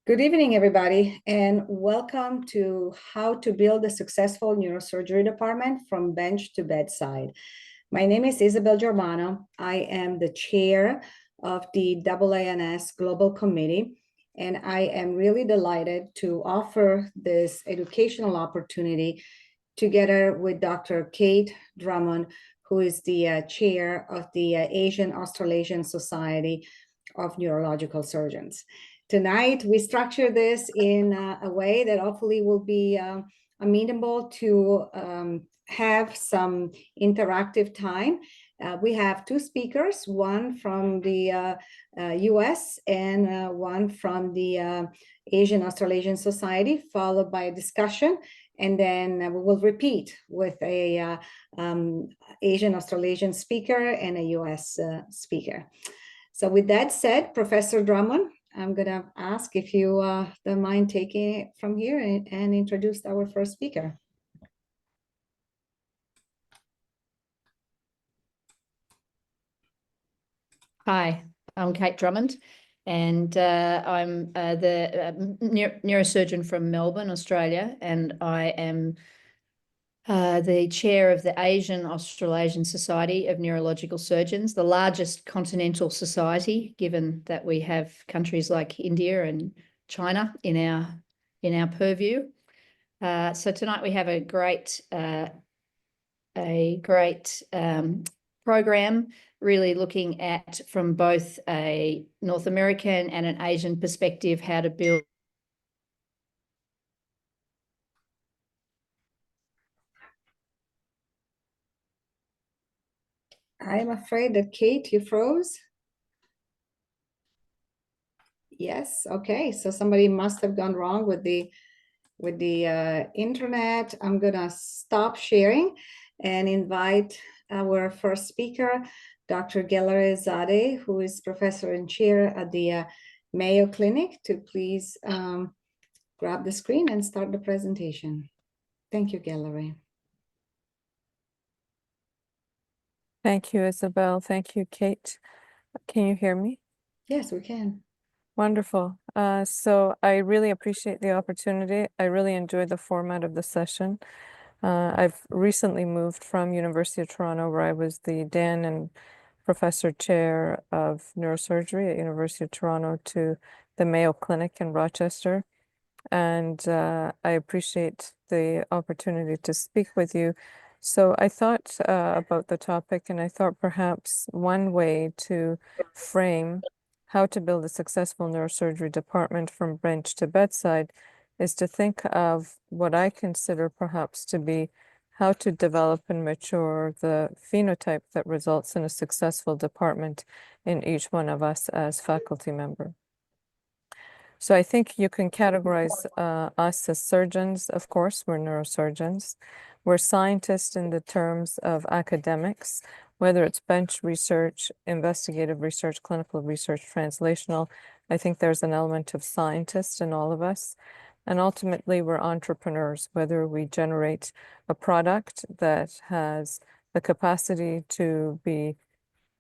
Good evening, everybody, and welcome to How to Build a Successful Neurosurgery Department from Bench to Bedside. My name is Isabelle Germano. I am the chair of the AANS Global Committee, and I am really delighted to offer this educational opportunity together with Dr. Kate Drummond, who is the chair of the Asian Australasian Society of Neurological Surgeons. Tonight, we structure this in a way that hopefully will be amenable to have some interactive time. We have two speakers, one from the US and one from the Asian Australasian Society, followed by a discussion. And then we will repeat with a Asian Australasian speaker and a US speaker. So with that said, Professor Drummond, I'm going to ask if you don't mind taking it from here and introduce our first speaker. Hi, I'm Kate Drummond, and I'm the neurosurgeon from Melbourne, Australia, and I am the chair of the Asian Australasian Society of Neurological Surgeons, the largest continental society, given that we have countries like India and China in our purview. So tonight we have a great program, really looking at, from both a North American and an Asian perspective, how to build. I'm afraid that Kate, you froze. Yes, okay. So somebody must have gone wrong with the internet. I'm gonna stop sharing and invite our first speaker, Dr. Gelareh Zadeh, who is professor and chair at the Mayo Clinic, to please grab the screen and start the presentation. Thank you, Gelareh. Thank you, Isabelle. Thank you, Kate. Can you hear me? Yes, we can. Wonderful. So I really appreciate the opportunity. I really enjoyed the format of the session. I've recently moved from University of Toronto, where I was the Dan and Professor Chair of Neurosurgery at University of Toronto, to the Mayo Clinic in Rochester. And I appreciate the opportunity to speak with you. So I thought about the topic, and I thought perhaps one way to frame how to build a successful neurosurgery department from bench to bedside is to think of what I consider perhaps to be how to develop and mature the phenotype that results in a successful department in each one of us as faculty member. So I think you can categorize us as surgeons. Of course, we're neurosurgeons. We're scientists in the terms of academics, whether it's bench research, investigative research, clinical research, translational. I think there's an element of scientist in all of us. And ultimately, we're entrepreneurs, whether we generate a product that has the capacity to be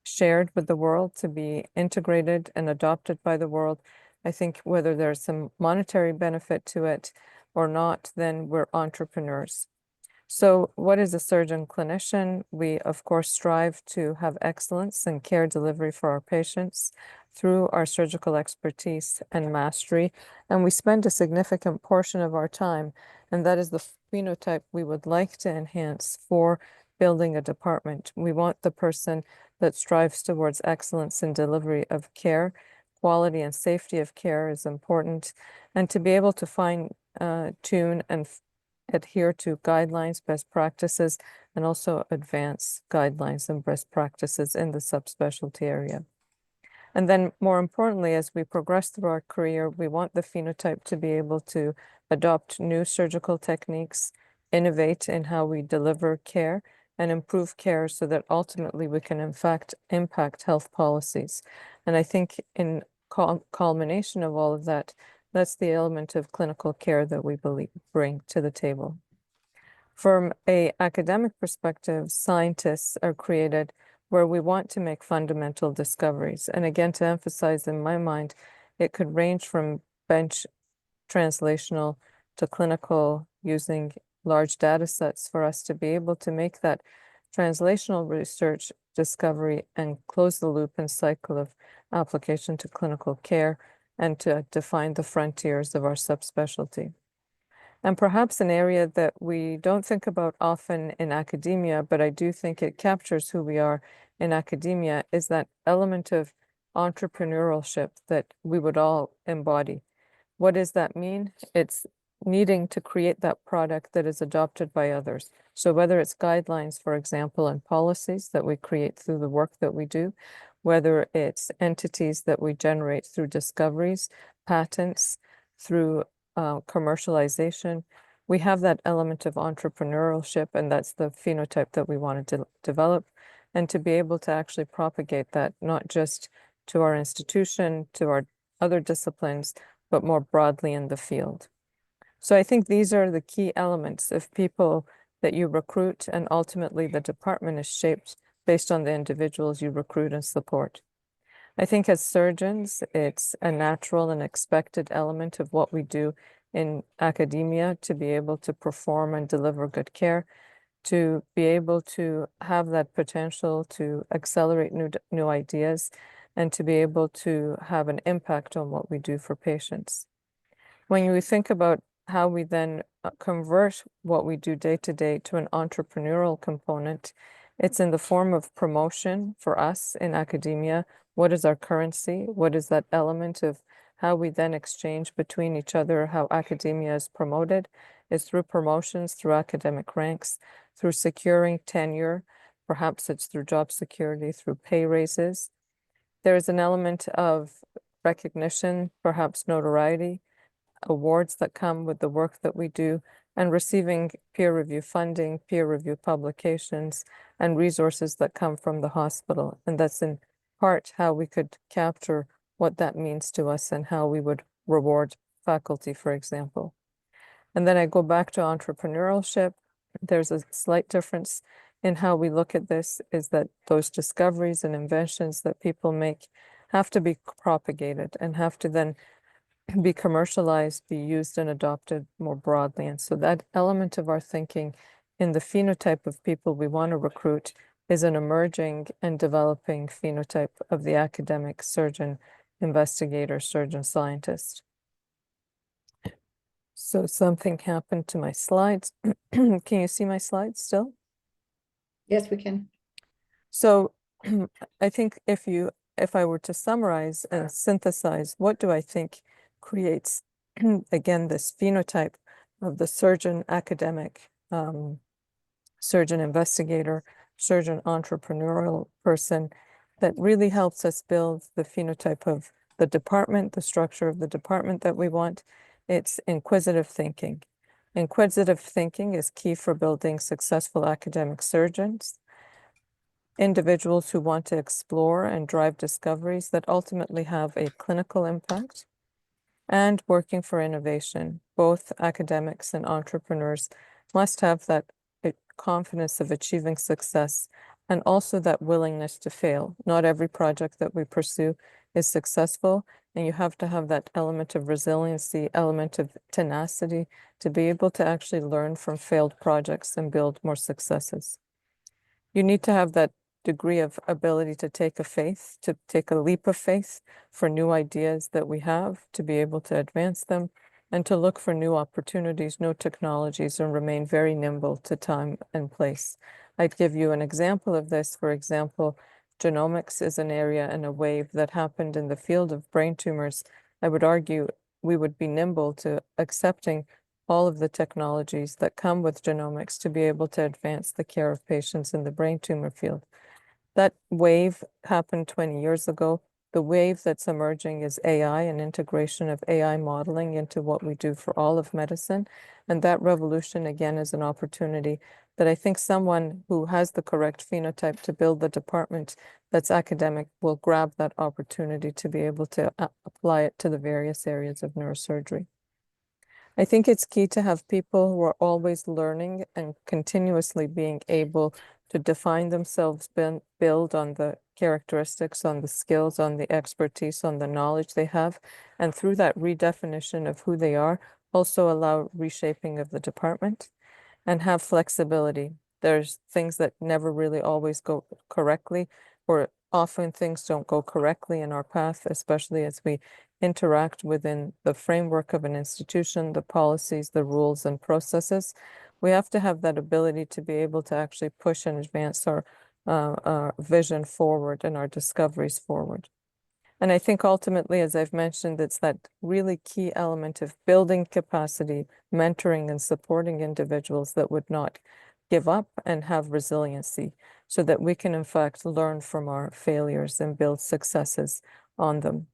shared with the world, to be integrated and adopted by the world. I think whether there's some monetary benefit to it or not, then we're entrepreneurs. So what is a surgeon clinician? We, of course, strive to have excellence in care delivery for our patients through our surgical expertise and mastery. And we spend a significant portion of our time, and that is the phenotype we would like to enhance for building a department. We want the person that strives towards excellence in delivery of care. Quality and safety of care is important, and to be able to fine tune and adhere to guidelines, best practices, and also advance guidelines and best practices in the subspecialty area. And then more importantly, as we progress through our career, we want the phenotype to be able to adopt new surgical techniques, innovate in how we deliver care, and improve care so that ultimately we can in fact impact health policies. And I think in culmination of all of that, that's the element of clinical care that we bring to the table. From an academic perspective, scientists are created where we want to make fundamental discoveries. And again, to emphasize in my mind, it could range from bench translational to clinical using large data sets for us to be able to make that translational research discovery and close the loop and cycle of application to clinical care and to define the frontiers of our subspecialty. And perhaps an area that we don't think about often in academia, but I do think it captures who we are in academia, is that element of entrepreneurship that we would all embody. What does that mean? It's needing to create that product that is adopted by others. So whether it's guidelines, for example, and policies that we create through the work that we do, whether it's entities that we generate through discoveries, patents, through commercialization, we have that element of entrepreneurship, and that's the phenotype that we want to develop, and to be able to actually propagate that, not just to our institution, to our other disciplines, but more broadly in the field. So I think these are the key elements of people that you recruit, and ultimately the department is shaped based on the individuals you recruit and support. I think as surgeons, it's a natural and expected element of what we do in academia to be able to perform and deliver good care, to be able to have that potential to accelerate new ideas, and to be able to have an impact on what we do for patients. When we think about how we then convert what we do day to day to an entrepreneurial component, it's in the form of promotion for us in academia. What is our currency? What is that element of how we then exchange between each other, how academia is promoted? It's through promotions, through academic ranks, through securing tenure. Perhaps it's through job security, through pay raises. There is an element of recognition, perhaps notoriety, awards that come with the work that we do, and receiving peer review funding, peer review publications, and resources that come from the hospital. And that's in part how we could capture what that means to us and how we would reward faculty, for example. And then I go back to entrepreneurship. There's a slight difference in how we look at this, is that those discoveries and inventions that people make have to be propagated and have to then be commercialized, be used and adopted more broadly. And so that element of our thinking in the phenotype of people we want to recruit is an emerging and developing phenotype of the academic surgeon, investigator, surgeon, scientist. So something happened to my slides. Can you see my slides still? Yes, we can. So I think if I were to summarize and synthesize, what do I think creates, again, this phenotype of the surgeon academic, surgeon investigator, surgeon entrepreneurial person that really helps us build the phenotype of the department, the structure of the department that we want? It's inquisitive thinking. Inquisitive thinking is key for building successful academic surgeons, individuals who want to explore and drive discoveries that ultimately have a clinical impact, and working for innovation. Both academics and entrepreneurs must have that confidence of achieving success, and also that willingness to fail. Not every project that we pursue is successful, and you have to have that element of resiliency, element of tenacity to be able to actually learn from failed projects and build more successes. You need to have that degree of ability to take a leap of faith for new ideas that we have, to be able to advance them, and to look for new opportunities, new technologies, and remain very nimble to time and place. I'd give you an example of this. For example, genomics is an area and a wave that happened in the field of brain tumors. I would argue we would be nimble to accepting all of the technologies that come with genomics to be able to advance the care of patients in the brain tumor field. That wave happened 20 years ago. The wave that's emerging is AI and integration of AI modeling into what we do for all of medicine. And that revolution, again, is an opportunity that I think someone who has the correct phenotype to build the department that's academic will grab that opportunity to be able to apply it to the various areas of neurosurgery. I think it's key to have people who are always learning and continuously being able to define themselves, build on the characteristics, on the skills, on the expertise, on the knowledge they have, and through that redefinition of who they are, also allow reshaping of the department and have flexibility. There's things that never really always go correctly, or often things don't go correctly in our path, especially as we interact within the framework of an institution, the policies, the rules and processes. We have to have that ability to be able to actually push and advance our vision forward and our discoveries forward. And I think ultimately, as I've mentioned, it's that really key element of building capacity, mentoring and supporting individuals that would not give up and have resiliency, so that we can in fact learn from our failures and build successes on them.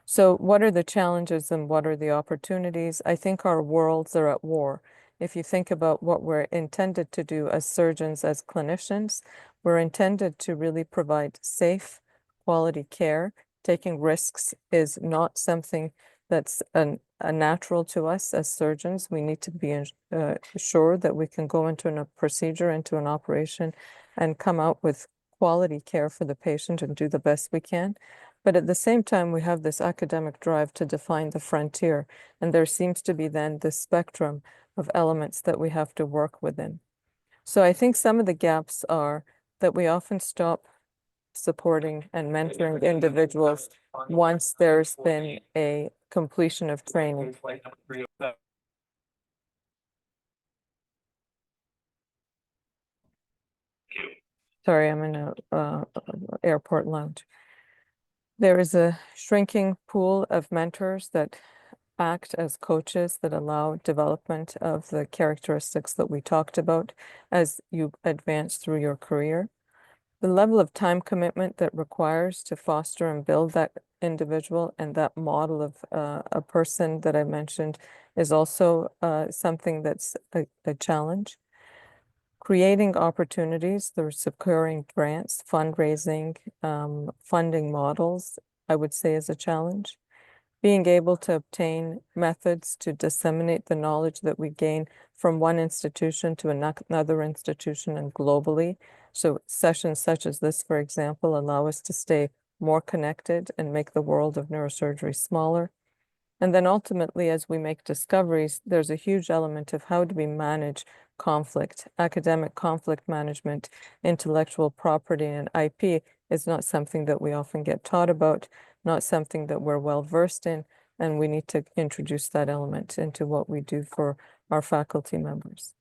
So what are the challenges and what are the opportunities? I think our worlds are at war. If you think about what we're intended to do as surgeons, as clinicians, we're intended to really provide safe, quality care. Taking risks is not something that's a natural to us as surgeons. We need to be sure that we can go into a procedure, into an operation, and come out with quality care for the patient and do the best we can. But at the same time, we have this academic drive to define the frontier, and there seems to be then this spectrum of elements that we have to work within. So I think some of the gaps are that we often stop supporting and mentoring individuals once there's been a completion of training. Sorry, I'm in a airport lounge. There is a shrinking pool of mentors that act as coaches that allow development of the characteristics that we talked about as you advance through your career. The level of time commitment that requires to foster and build that individual and that model of a person that I mentioned is also something that's a challenge. Creating opportunities through securing grants, fundraising, funding models, I would say is a challenge. Being able to obtain methods to disseminate the knowledge that we gain from one institution to another institution and globally. So sessions such as this, for example, allow us to stay more connected and make the world of neurosurgery smaller. And then ultimately, as we make discoveries, there's a huge element of how do we manage conflict. Academic conflict management, intellectual property, and IP is not something that we often get taught about, not something that we're well versed in, and we need to introduce that element into what we do for our faculty members.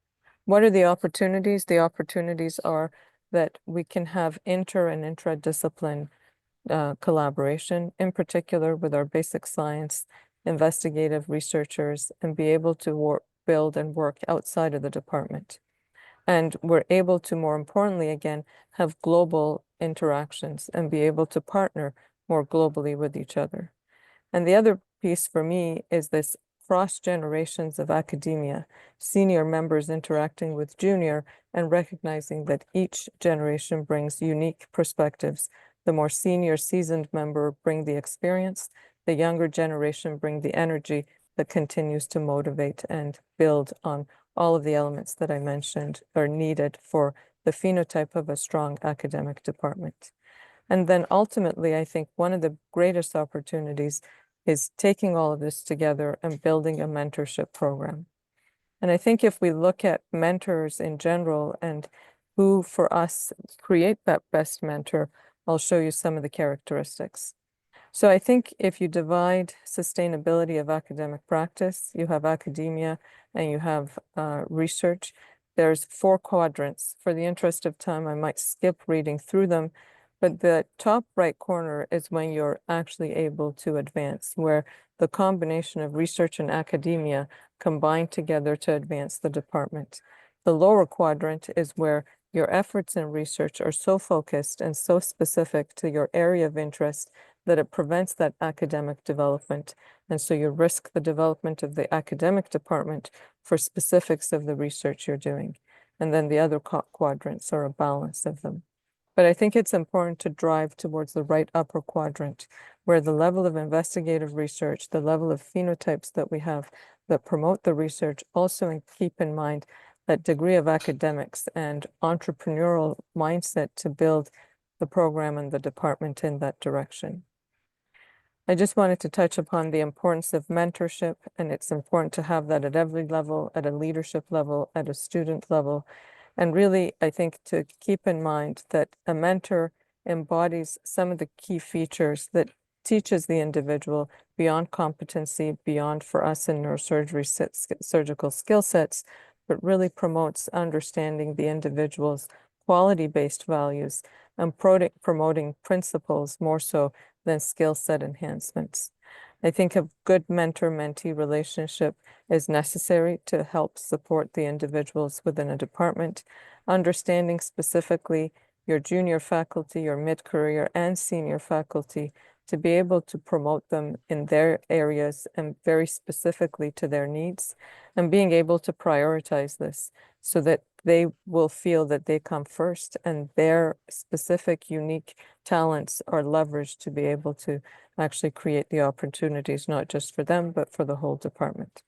What are the opportunities? The opportunities are that we can have inter and intradiscipline collaboration, in particular with our basic science, investigative researchers, and be able to build and work outside of the department. And we're able to, more importantly, again, have global interactions and be able to partner more globally with each other. And the other piece for me is this cross generations of academia, senior members interacting with junior and recognizing that each generation brings unique perspectives. The more senior seasoned member bring the experience, the younger generation bring the energy that continues to motivate and build on all of the elements that I mentioned are needed for the phenotype of a strong academic department. And then ultimately, I think one of the greatest opportunities is taking all of this together and building a mentorship program. And I think if we look at mentors in general and who for us create that best mentor, I'll show you some of the characteristics. So I think if you divide sustainability of academic practice, you have academia and you have research. There's 4 quadrants. For the interest of time, I might skip reading through them, but the top right corner is when you're actually able to advance, where the combination of research and academia combine together to advance the department. The lower quadrant is where your efforts in research are so focused and so specific to your area of interest that it prevents that academic development. And so you risk the development of the academic department for specifics of the research you're doing. And then the other quadrants are a balance of them. But I think it's important to drive towards the right upper quadrant, where the level of investigative research, the level of phenotypes that we have that promote the research, also keep in mind that degree of academics and entrepreneurial mindset to build the program and the department in that direction. I just wanted to touch upon the importance of mentorship, and it's important to have that at every level, at a leadership level, at a student level. And really, I think to keep in mind that a mentor embodies some of the key features that teaches the individual beyond competency, beyond for us in neurosurgery surgical skill sets, but really promotes understanding the individual's quality-based values and promoting principles more so than skill set enhancements. I think a good mentor-mentee relationship is necessary to help support the individuals within a department, understanding specifically your junior faculty, your mid-career and senior faculty to be able to promote them in their areas and very specifically to their needs, and being able to prioritize this so that they will feel that they come first and their specific unique talents are leveraged to be able to actually create the opportunities, not just for them, but for the whole department.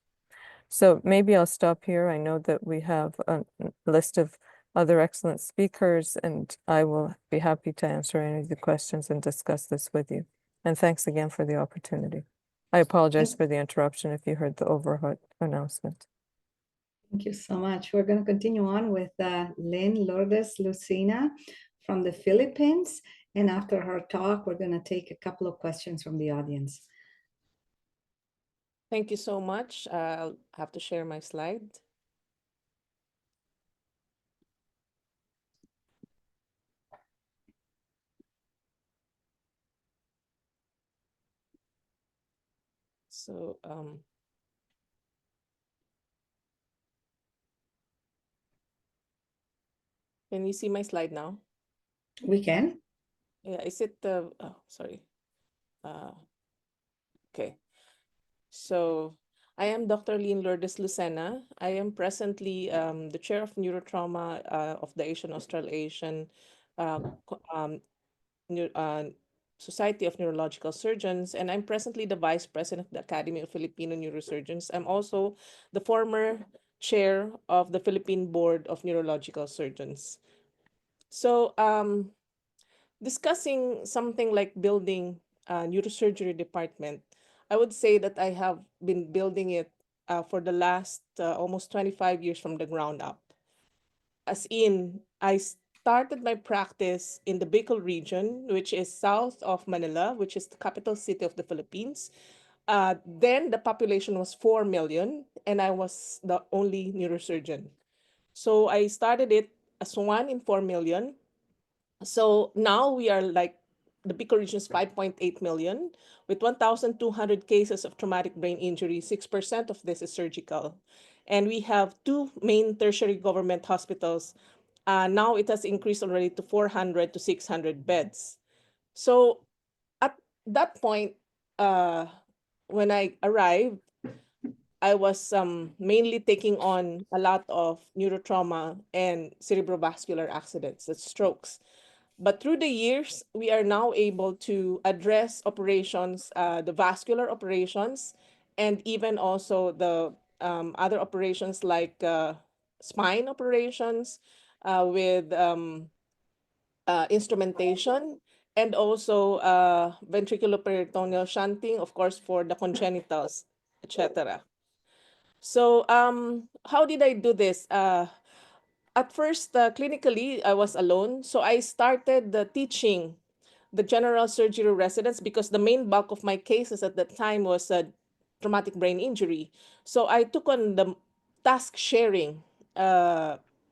So maybe I'll stop here. I know that we have a list of other excellent speakers, and I will be happy to answer any of the questions and discuss this with you. And thanks again for the opportunity. I apologize for the interruption if you heard the overhead announcement. Thank you so much. We're going to continue on with Lynne, Lourdes, Lucena from the Philippines. And after her talk, we're going to take a couple of questions from the audience. Thank you so much. I'll have to share my slide. So, can you see my slide now? We can. Yeah, is it sorry. Okay. So I am Dr. Lynne Lourdes Lucena. I am presently the chair of neurotrauma of the Asian Australasian Society of Neurological Surgeons, and I'm presently the vice president of the Academy of Filipino Neurosurgeons. I'm also the former chair of the Philippine Board of Neurological Surgeons. So discussing something like building a neurosurgery department, I would say that I have been building it for the last almost 25 years from the ground up. As in, I started my practice in the Bicol region, which is south of Manila, which is the capital city of the Philippines. Then the population was 4 million, and I was the only neurosurgeon. So I started it as one in 4 million. So now we are like, the Bicol region is 5.8 million with 1,200 cases of traumatic brain injury. 6% of this is surgical. And we have 2 main tertiary government hospitals. Now it has increased already to 400 to 600 beds. So at that point, when I arrived, I was mainly taking on a lot of neurotrauma and cerebrovascular accidents, that's strokes. But through the years, we are now able to address operations, the vascular operations, and even also the other operations like spine operations with instrumentation, and also ventriculoperitoneal shunting, of course, for the congenitals, etc. So how did I do this? At first, clinically, I was alone. So I started teaching the general surgery residents because the main bulk of my cases at that time was a traumatic brain injury. So I took on the task sharing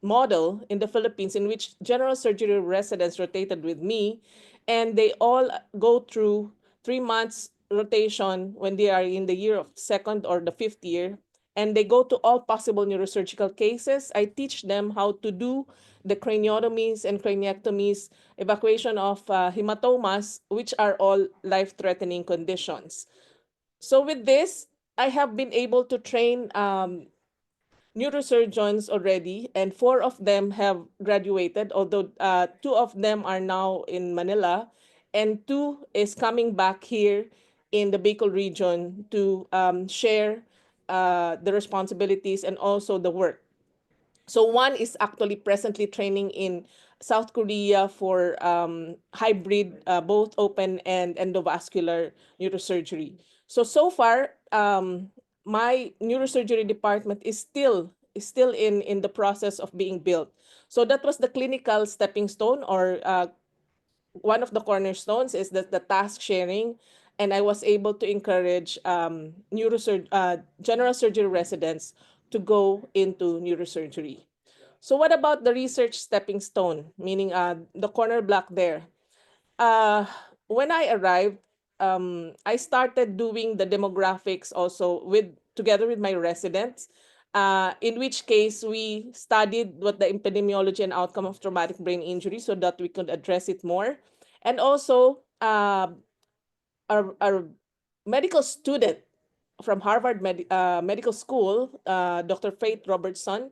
model in the Philippines, in which general surgery residents rotated with me, and they all go through 3 months rotation when they are in the year of second or the 5th year, and they go to all possible neurosurgical cases. I teach them how to do the craniotomies and craniectomies, evacuation of hematomas, which are all life-threatening conditions. So with this, I have been able to train neurosurgeons already, and 4 of them have graduated, although 2 of them are now in Manila, and 2 is coming back here in the Bicol region to share the responsibilities and also the work. So one is actually presently training in South Korea for hybrid, both open and endovascular neurosurgery. So far, my neurosurgery department is still in the process of being built. So that was the clinical stepping stone, or one of the cornerstones is the task sharing. And I was able to encourage general surgery residents to go into neurosurgery. So what about the research stepping stone, meaning the corner block there? Uh, when I arrived, I started doing the demographics also together with my residents, in which case we studied what the epidemiology and outcome of traumatic brain injury so that we could address it more. And also, our medical student from Harvard Medical School, Dr. Faith Robertson,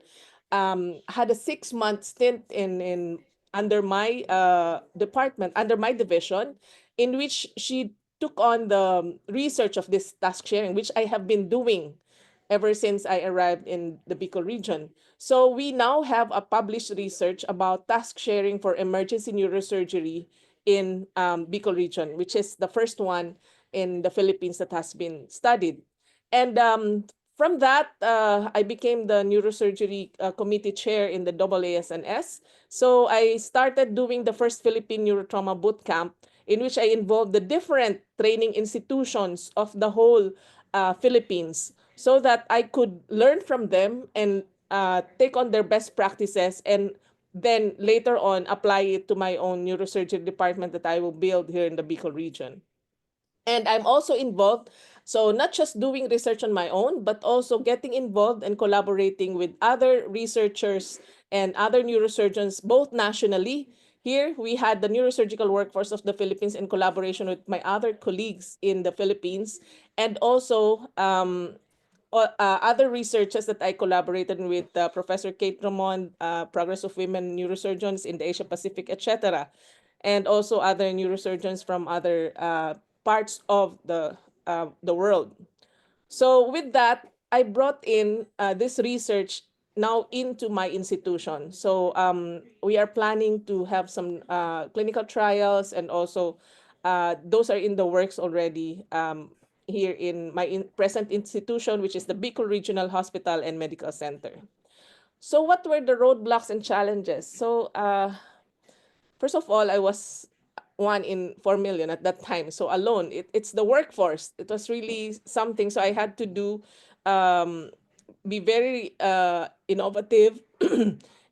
had a 6-month stint in under my department, under my division, in which she took on the research of this task sharing, which I have been doing ever since I arrived in the Bicol region. So we now have a published research about task sharing for emergency neurosurgery in Bicol region, which is the first one in the Philippines that has been studied. And from that, I became the neurosurgery committee chair in the AANS. So I started doing the first Philippine neurotrauma boot camp, in which I involved the different training institutions of the whole Philippines, so that I could learn from them and take on their best practices, and then later on apply it to my own neurosurgery department that I will build here in the Bicol region. And I'm also involved, so not just doing research on my own, but also getting involved and collaborating with other researchers and other neurosurgeons, both nationally. Here, we had the neurosurgical workforce of the Philippines in collaboration with my other colleagues in the Philippines, and also other researchers that I collaborated with, Professor Kate Drummond, Progress of Women Neurosurgeons in the Asia Pacific, etc., and also other neurosurgeons from other parts of the world. So with that, I brought in this research now into my institution. So we are planning to have some clinical trials, and also those are in the works already here in my present institution, which is the Bicol Regional Hospital and Medical Center. So what were the roadblocks and challenges? So first of all, I was one in 4 million at that time. So alone, it's the workforce. It was really something. So I had to do, be very innovative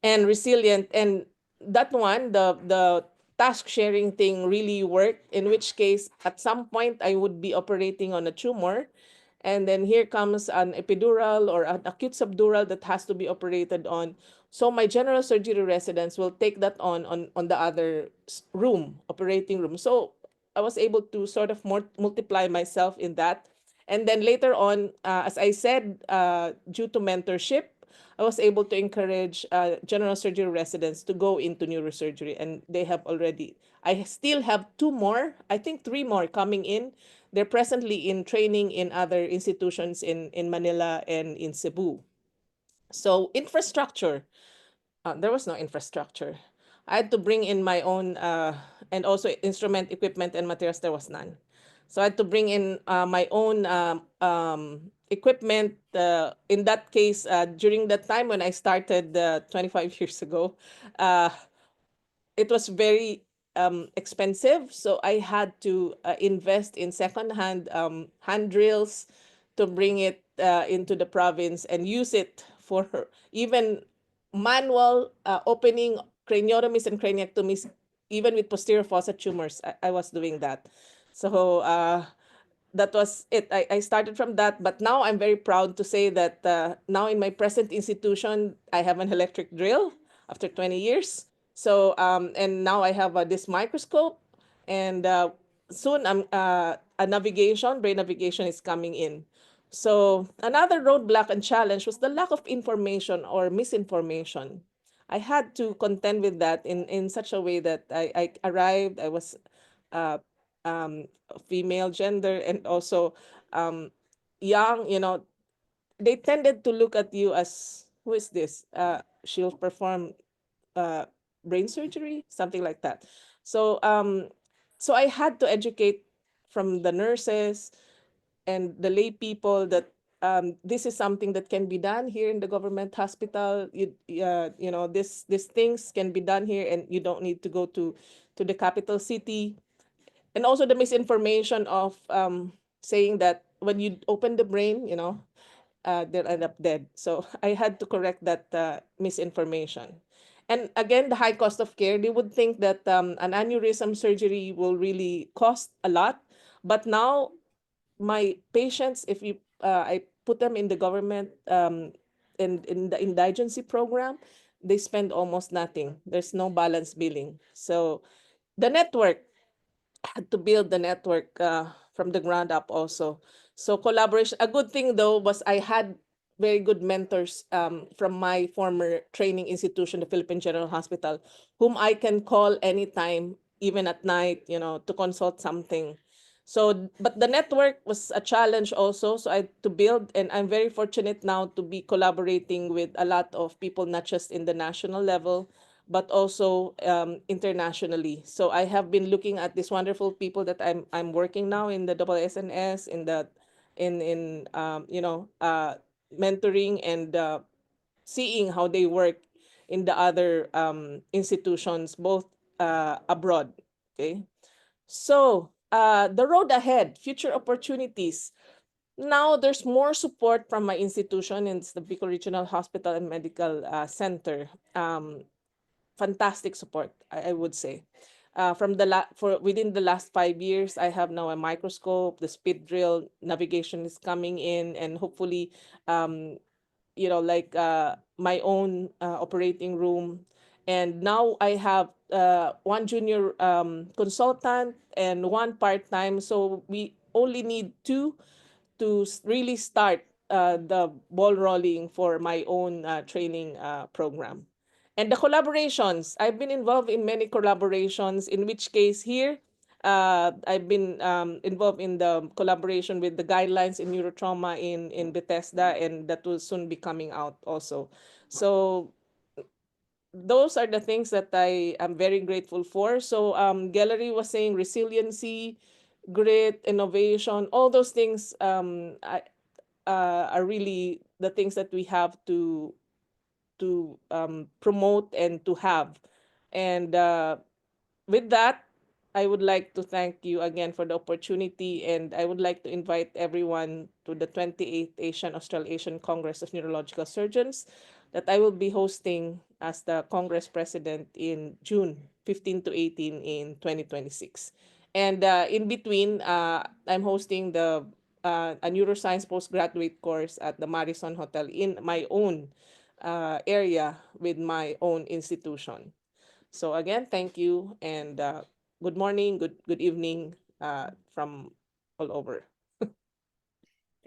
and resilient. And that one, the task sharing thing really worked, in which case, at some point, I would be operating on a tumor. And then here comes an epidural or an acute subdural that has to be operated on. So my general surgery residents will take that on the other room, operating room. So I was able to sort of multiply myself in that. And then later on, as I said, due to mentorship, I was able to encourage general surgery residents to go into neurosurgery, and they have already. I still have 2 more, I think 3 more coming in. They're presently in training in other institutions in Manila and in Cebu. So infrastructure, there was no infrastructure. I had to bring in my own, and also instrument, equipment, and materials, there was none. So I had to bring in my own equipment. In that case, during that time when I started 25 years ago, uh, it was very expensive. So I had to invest in secondhand hand drills to bring it into the province and use it for even manual opening craniotomies and craniectomies, even with posterior fossa tumors. I was doing that. So that was it. I started from that, but now I'm very proud to say that now in my present institution, I have an electric drill after 20 years. So, and now I have this microscope, and soon a brain navigation is coming in. So another roadblock and challenge was the lack of information or misinformation. I had to contend with that in such a way that I arrived, I was uh, female gender, and also young, they tended to look at you as who is this? She'll perform brain surgery, something like that. So so I had to educate from the nurses and the lay people that this is something that can be done here in the government hospital. You know, these things can be done here, and you don't need to go to the capital city. And also the misinformation of saying that when you open the brain, you know, they'll end up dead. So I had to correct that misinformation. And again, the high cost of care, they would think that an aneurysm surgery will really cost a lot. But now my patients, if you, I put them in the government, in the indigency program, they spend almost nothing. There's no balance billing. So the network, had to build the network from the ground up also. So collaboration, a good thing though was I had very good mentors from my former training institution, the Philippine General Hospital, whom I can call anytime, even at night, you know, to consult something. So, but the network was a challenge also. So I had to build, and I'm very fortunate now to be collaborating with a lot of people, not just in the national level, but also internationally. So I have been looking at these wonderful people that I'm working now in the AANS, in the you know, mentoring and seeing how they work in the other institutions, both abroad. Okay, so the road ahead, future opportunities. Now there's more support from my institution, and it's the Bicol Regional Hospital and Medical Center. Fantastic support, I would say. From for within the last 5 years, I have now a microscope, the speed drill navigation is coming in, and hopefully, you know, like my own operating room. And now I have one junior consultant and one part-time. So we only need two to really start the ball rolling for my own training program. And the collaborations, I've been involved in many collaborations, in which case here, I've been involved in the collaboration with the guidelines in neurotrauma in Bethesda, and that will soon be coming out also. So those are the things that I am very grateful for. So Gelareh was saying resiliency, grit, innovation, all those things are really the things that we have to promote and to have. And with that, I would like to thank you again for the opportunity, and I would like to invite everyone to the 28th Asian Australasian Congress of Neurological Surgeons that I will be hosting as the Congress President in June 15 to 18 in 2026. And in between, I'm hosting a neuroscience postgraduate course at the Marison Hotel in my own area with my own institution. So again, thank you, and good morning, good evening from all over.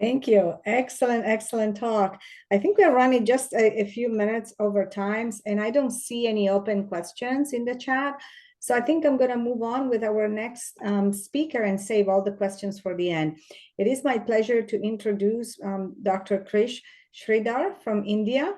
Thank you. Excellent, excellent talk. I think we're running just a few minutes over times, and I don't see any open questions in the chat. So I think I'm going to move on with our next speaker and save all the questions for the end. It is my pleasure to introduce Dr. Krish Sridhar from India.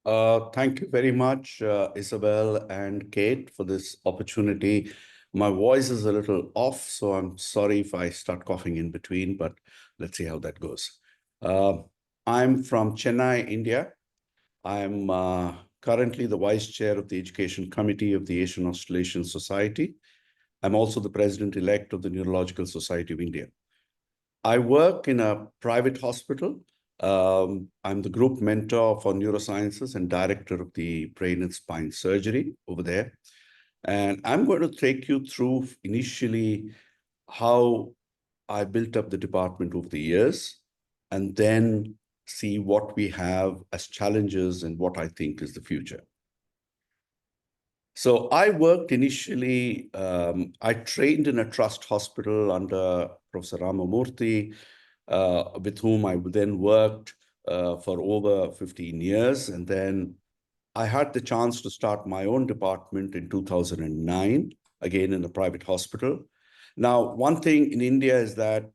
Thank you very much, Isabelle and Kate, for this opportunity. My voice is a little off, so I'm sorry if I start coughing in between, but let's see how that goes. I'm from Chennai, India. I'm currently the Vice Chair of the Education Committee of the Asian Australasian Society. I'm also the President-elect of the Neurological Society of India. I work in a private hospital. I'm the group mentor for neurosciences and director of the brain and spine surgery over there. And I'm going to take you through initially how I built up the department over the years, and then see what we have as challenges and what I think is the future. So I worked initially, I trained in a trust hospital under Professor Ramamurthy, with whom I then worked for over 15 years. And then I had the chance to start my own department in 2009, again in a private hospital. Now, one thing in India is that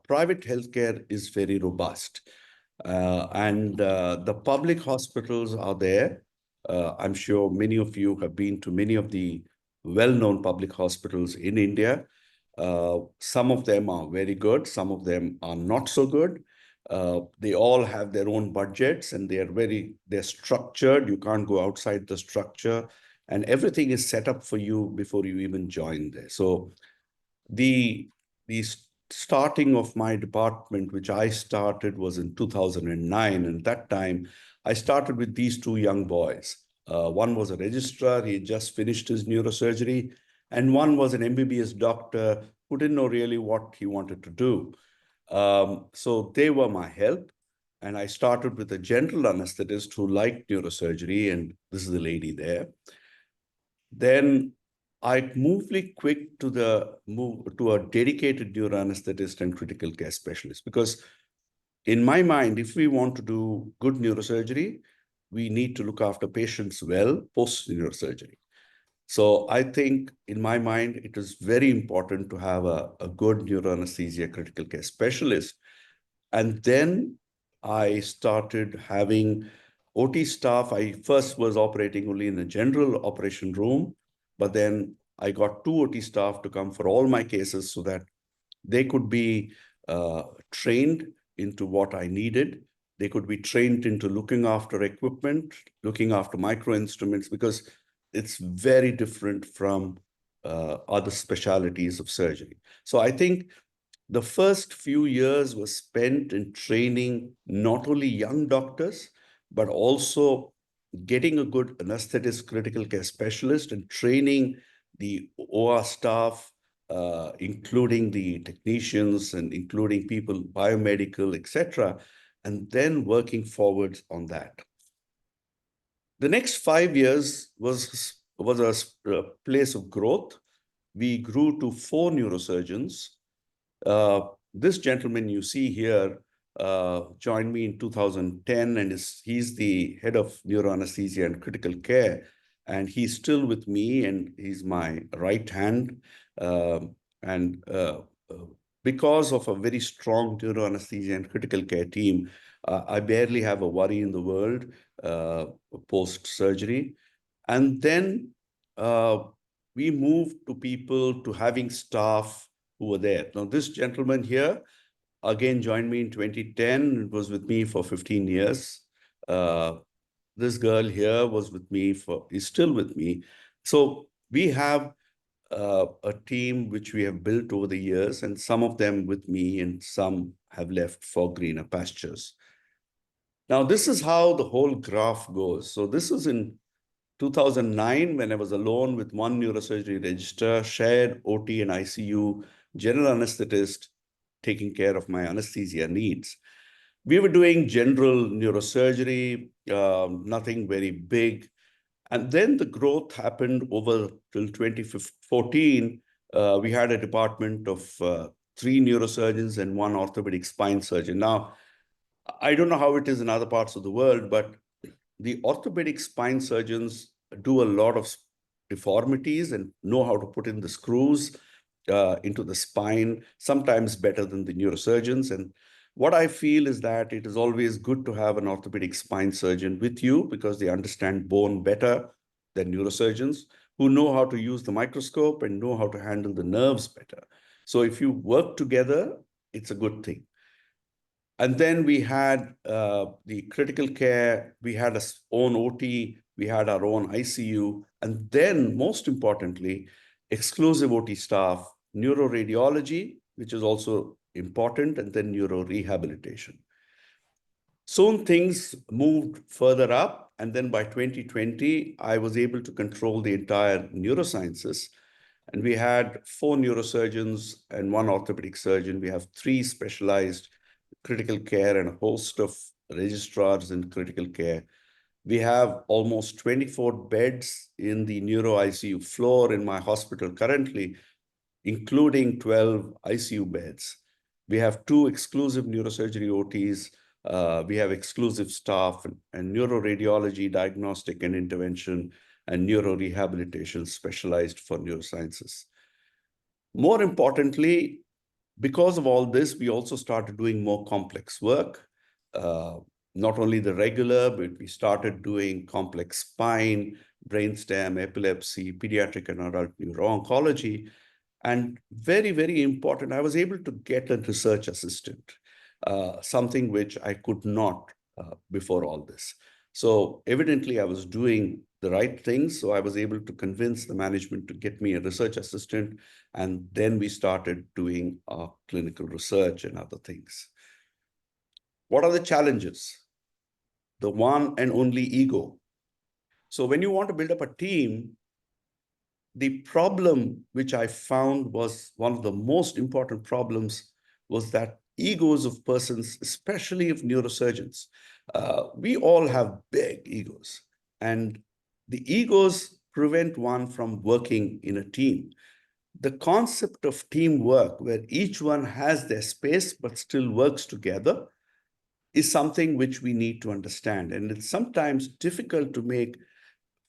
private healthcare is very robust. And the public hospitals are there. I'm sure many of you have been to many of the well-known public hospitals in India. Some of them are very good. Some of them are not so good. They all have their own budgets and they're structured. You can't go outside the structure, and everything is set up for you before you even join there. So the starting of my department, which I started, was in 2009. And at that time, I started with these two young boys. One was a registrar. He had just finished his neurosurgery. And one was an MBBS doctor who didn't know really what he wanted to do. So they were my help. And I started with a general anesthetist who liked neurosurgery. And this is the lady there. Then I moved quick to move to a dedicated neuroanesthetist and critical care specialist, because in my mind, if we want to do good neurosurgery, we need to look after patients well post neurosurgery. So I think in my mind, it is very important to have a good neuroanesthesia critical care specialist. And then I started having OT staff. I first was operating only in the general operation room, but then I got 2 OT staff to come for all my cases so that they could be trained into what I needed. They could be trained into looking after equipment, looking after micro instruments, because it's very different from other specialties of surgery. So I think the first few years was spent in training not only young doctors, but also getting a good anesthetist critical care specialist and training the OR staff, including the technicians and including people, biomedical, etc., and then working forwards on that. The next 5 years was a place of growth. We grew to 4 neurosurgeons. This gentleman you see here joined me in 2010, and he's the head of neuroanesthesia and critical care. And he's still with me, and he's my right hand. Because of a very strong neuroanesthesia and critical care team, I barely have a worry in the world post-surgery. And then we moved to having staff who were there. Now, this gentleman here, again, joined me in 2010, was with me for 15 years. This girl here is still with me. So we have a team which we have built over the years, and some of them with me and some have left for greener pastures. Now, this is how the whole graph goes. So this is in 2009, when I was alone with one neurosurgery registrar, shared OT and ICU, general anesthetist, taking care of my anesthesia needs. We were doing general neurosurgery, nothing very big. And then the growth happened over till 2014. We had a department of 3 neurosurgeons and 1 orthopedic spine surgeon. Now, I don't know how it is in other parts of the world, but the orthopedic spine surgeons do a lot of deformities and know how to put in the screws into the spine, sometimes better than the neurosurgeons. And what I feel is that it is always good to have an orthopedic spine surgeon with you, because they understand bone better than neurosurgeons, who know how to use the microscope and know how to handle the nerves better. So if you work together, it's a good thing. And then we had the critical care, we had our own OT, we had our own ICU, and then most importantly, exclusive OT staff, neuroradiology, which is also important, and then neurorehabilitation. Soon things moved further up, and then by 2020, I was able to control the entire neurosciences. And we had 4 neurosurgeons and 1 orthopedic surgeon. We have 3 specialized critical care and a host of registrars in critical care. We have almost 24 beds in the neuro ICU floor in my hospital currently, including 12 ICU beds. We have 2 exclusive neurosurgery OTs. We have exclusive staff and neuroradiology, diagnostic and intervention, and neurorehabilitation specialized for neurosciences. More importantly, because of all this, we also started doing more complex work. Not only the regular, but we started doing complex spine, brainstem, epilepsy, pediatric and adult neuro-oncology. And very, very important, I was able to get a research assistant, something which I could not before all this. So evidently I was doing the right things. So I was able to convince the management to get me a research assistant. And then we started doing our clinical research and other things. What are the challenges? The one and only ego. So when you want to build up a team, the problem which I found was one of the most important problems was that egos of persons, especially of neurosurgeons, we all have big egos, and the egos prevent one from working in a team. The concept of teamwork, where each one has their space but still works together, is something which we need to understand. And it's sometimes difficult to make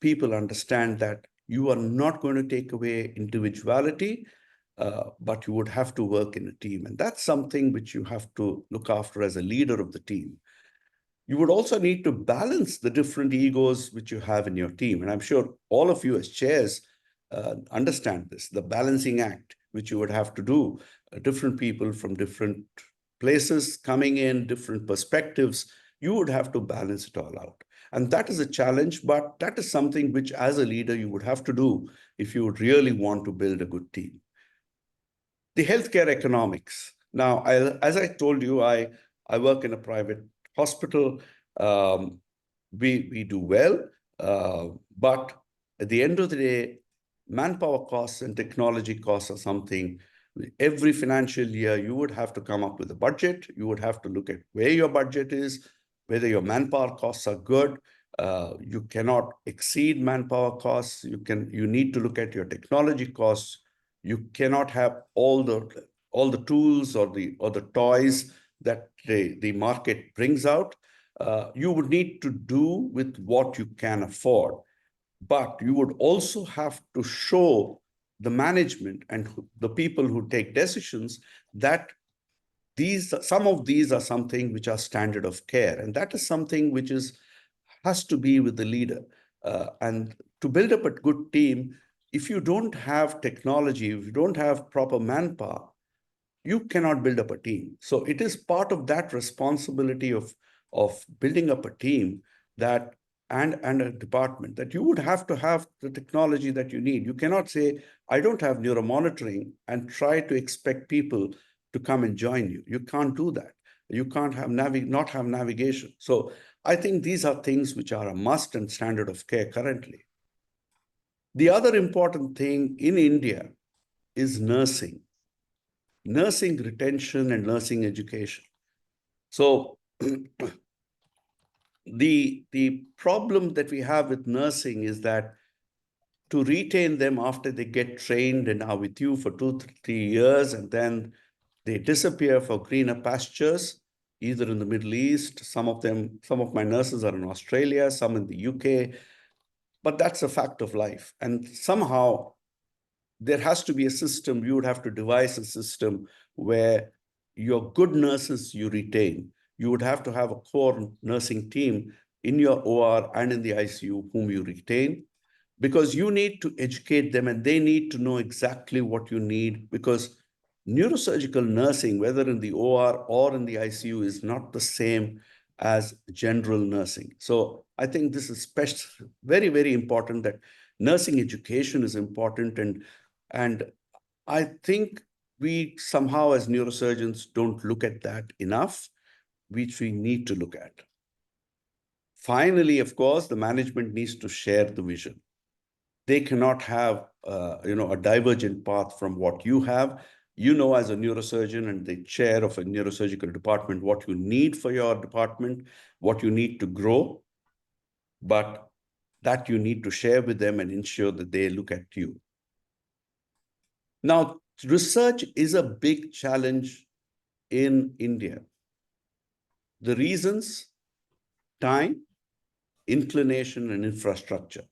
people understand that you are not going to take away individuality, but you would have to work in a team. And that's something which you have to look after as a leader of the team. You would also need to balance the different egos which you have in your team. And I'm sure all of you as chairs understand this, the balancing act, which you would have to do. Different people from different places coming in, different perspectives, you would have to balance it all out. And that is a challenge, but that is something which as a leader you would have to do if you would really want to build a good team. The healthcare economics. Now, as I told you, I work in a private hospital. We do well, but at the end of the day, manpower costs and technology costs are something. Every financial year, you would have to come up with a budget. You would have to look at where your budget is, whether your manpower costs are good. You cannot exceed manpower costs. You need to look at your technology costs. You cannot have all the tools or the toys that the market brings out. You would need to do with what you can afford. But you would also have to show the management and the people who take decisions that some of these are something which are standard of care. And that is something which has to be with the leader. And to build up a good team, if you don't have technology, if you don't have proper manpower, you cannot build up a team. So it is part of that responsibility of building up a team that and a department that you would have to have the technology that you need. You cannot say, I don't have neuromonitoring and try to expect people to come and join you. You can't do that. You can't have not have navigation. So I think these are things which are a must and standard of care currently. The other important thing in India is nursing retention and nursing education. So the problem that we have with nursing is that to retain them after they get trained and are with you for 2-3 years, and then they disappear for greener pastures, either in the Middle East, some of my nurses are in Australia, some in the UK, but that's a fact of life. And somehow there has to be a system. You would have to devise a system where your good nurses you retain. You would have to have a core nursing team in your OR and in the ICU whom you retain, because you need to educate them and they need to know exactly what you need, because neurosurgical nursing, whether in the OR or in the ICU, is not the same as general nursing. So I think this is very, very important, that nursing education is important. And I think we somehow as neurosurgeons don't look at that enough, which we need to look at. Finally, of course, the management needs to share the vision. They cannot have a divergent path from what you have. You know, as a neurosurgeon and the chair of a neurosurgical department, what you need for your department, what you need to grow, but that you need to share with them and ensure that they look at you. Now, research is a big challenge in India. The reasons: time, inclination, and infrastructure.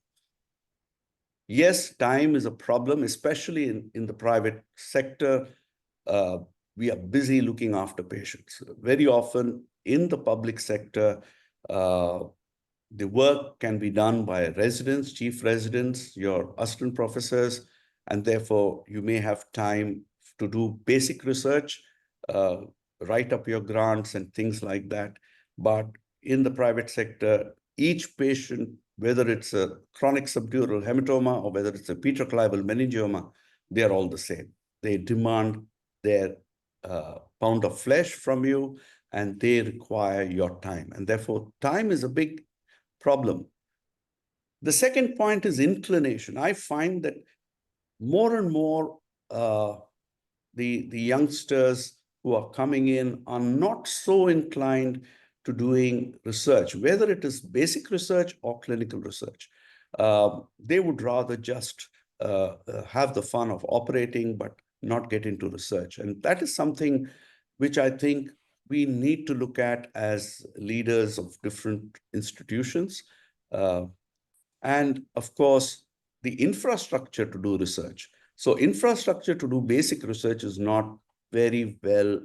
Yes, time is a problem, especially in the private sector. we are busy looking after patients. Very often in the public sector, the work can be done by residents, chief residents, your assistant professors, and therefore you may have time to do basic research, write up your grants and things like that. But in the private sector, each patient, whether it's a chronic subdural hematoma or whether it's a petroclival meningioma, they're all the same. They demand their pound of flesh from you, and they require your time. And therefore, time is a big problem. The second point is inclination. I find that more and more the youngsters who are coming in are not so inclined to doing research, whether it is basic research or clinical research. They would rather just have the fun of operating, but not get into research. And that is something which I think we need to look at as leaders of different institutions. And of course, the infrastructure to do research. So infrastructure to do basic research is not very well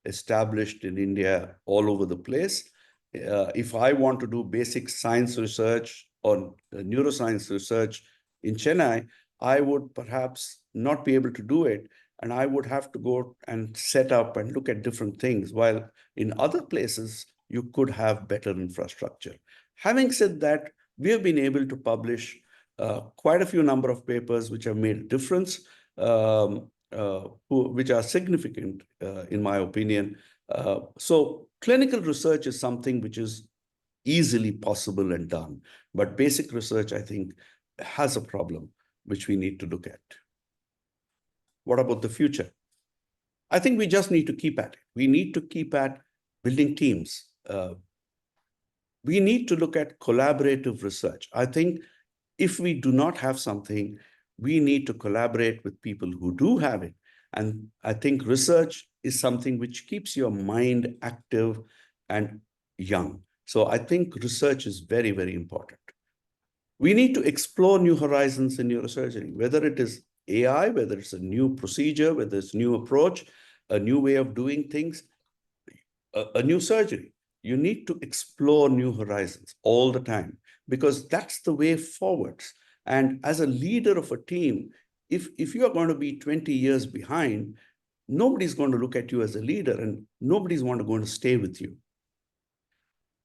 established in India all over the place. If I want to do basic science research or neuroscience research in Chennai, I would perhaps not be able to do it. And I would have to go and set up and look at different things, while in other places, you could have better infrastructure. Having said that, we have been able to publish quite a few number of papers which have made a difference, which are significant, in my opinion. So clinical research is something which is easily possible and done. But basic research, I think, has a problem which we need to look at. What about the future? I think we just need to keep at it. We need to keep at building teams. We need to look at collaborative research. I think if we do not have something, we need to collaborate with people who do have it. And I think research is something which keeps your mind active and young. So I think research is very, very important. We need to explore new horizons in neurosurgery, whether it is AI, whether it's a new procedure, whether it's a new approach, a new way of doing things, a new surgery. You need to explore new horizons all the time, because that's the way forwards. And as a leader of a team, if you are going to be 20 years behind, nobody's going to look at you as a leader, and nobody's going to stay with you.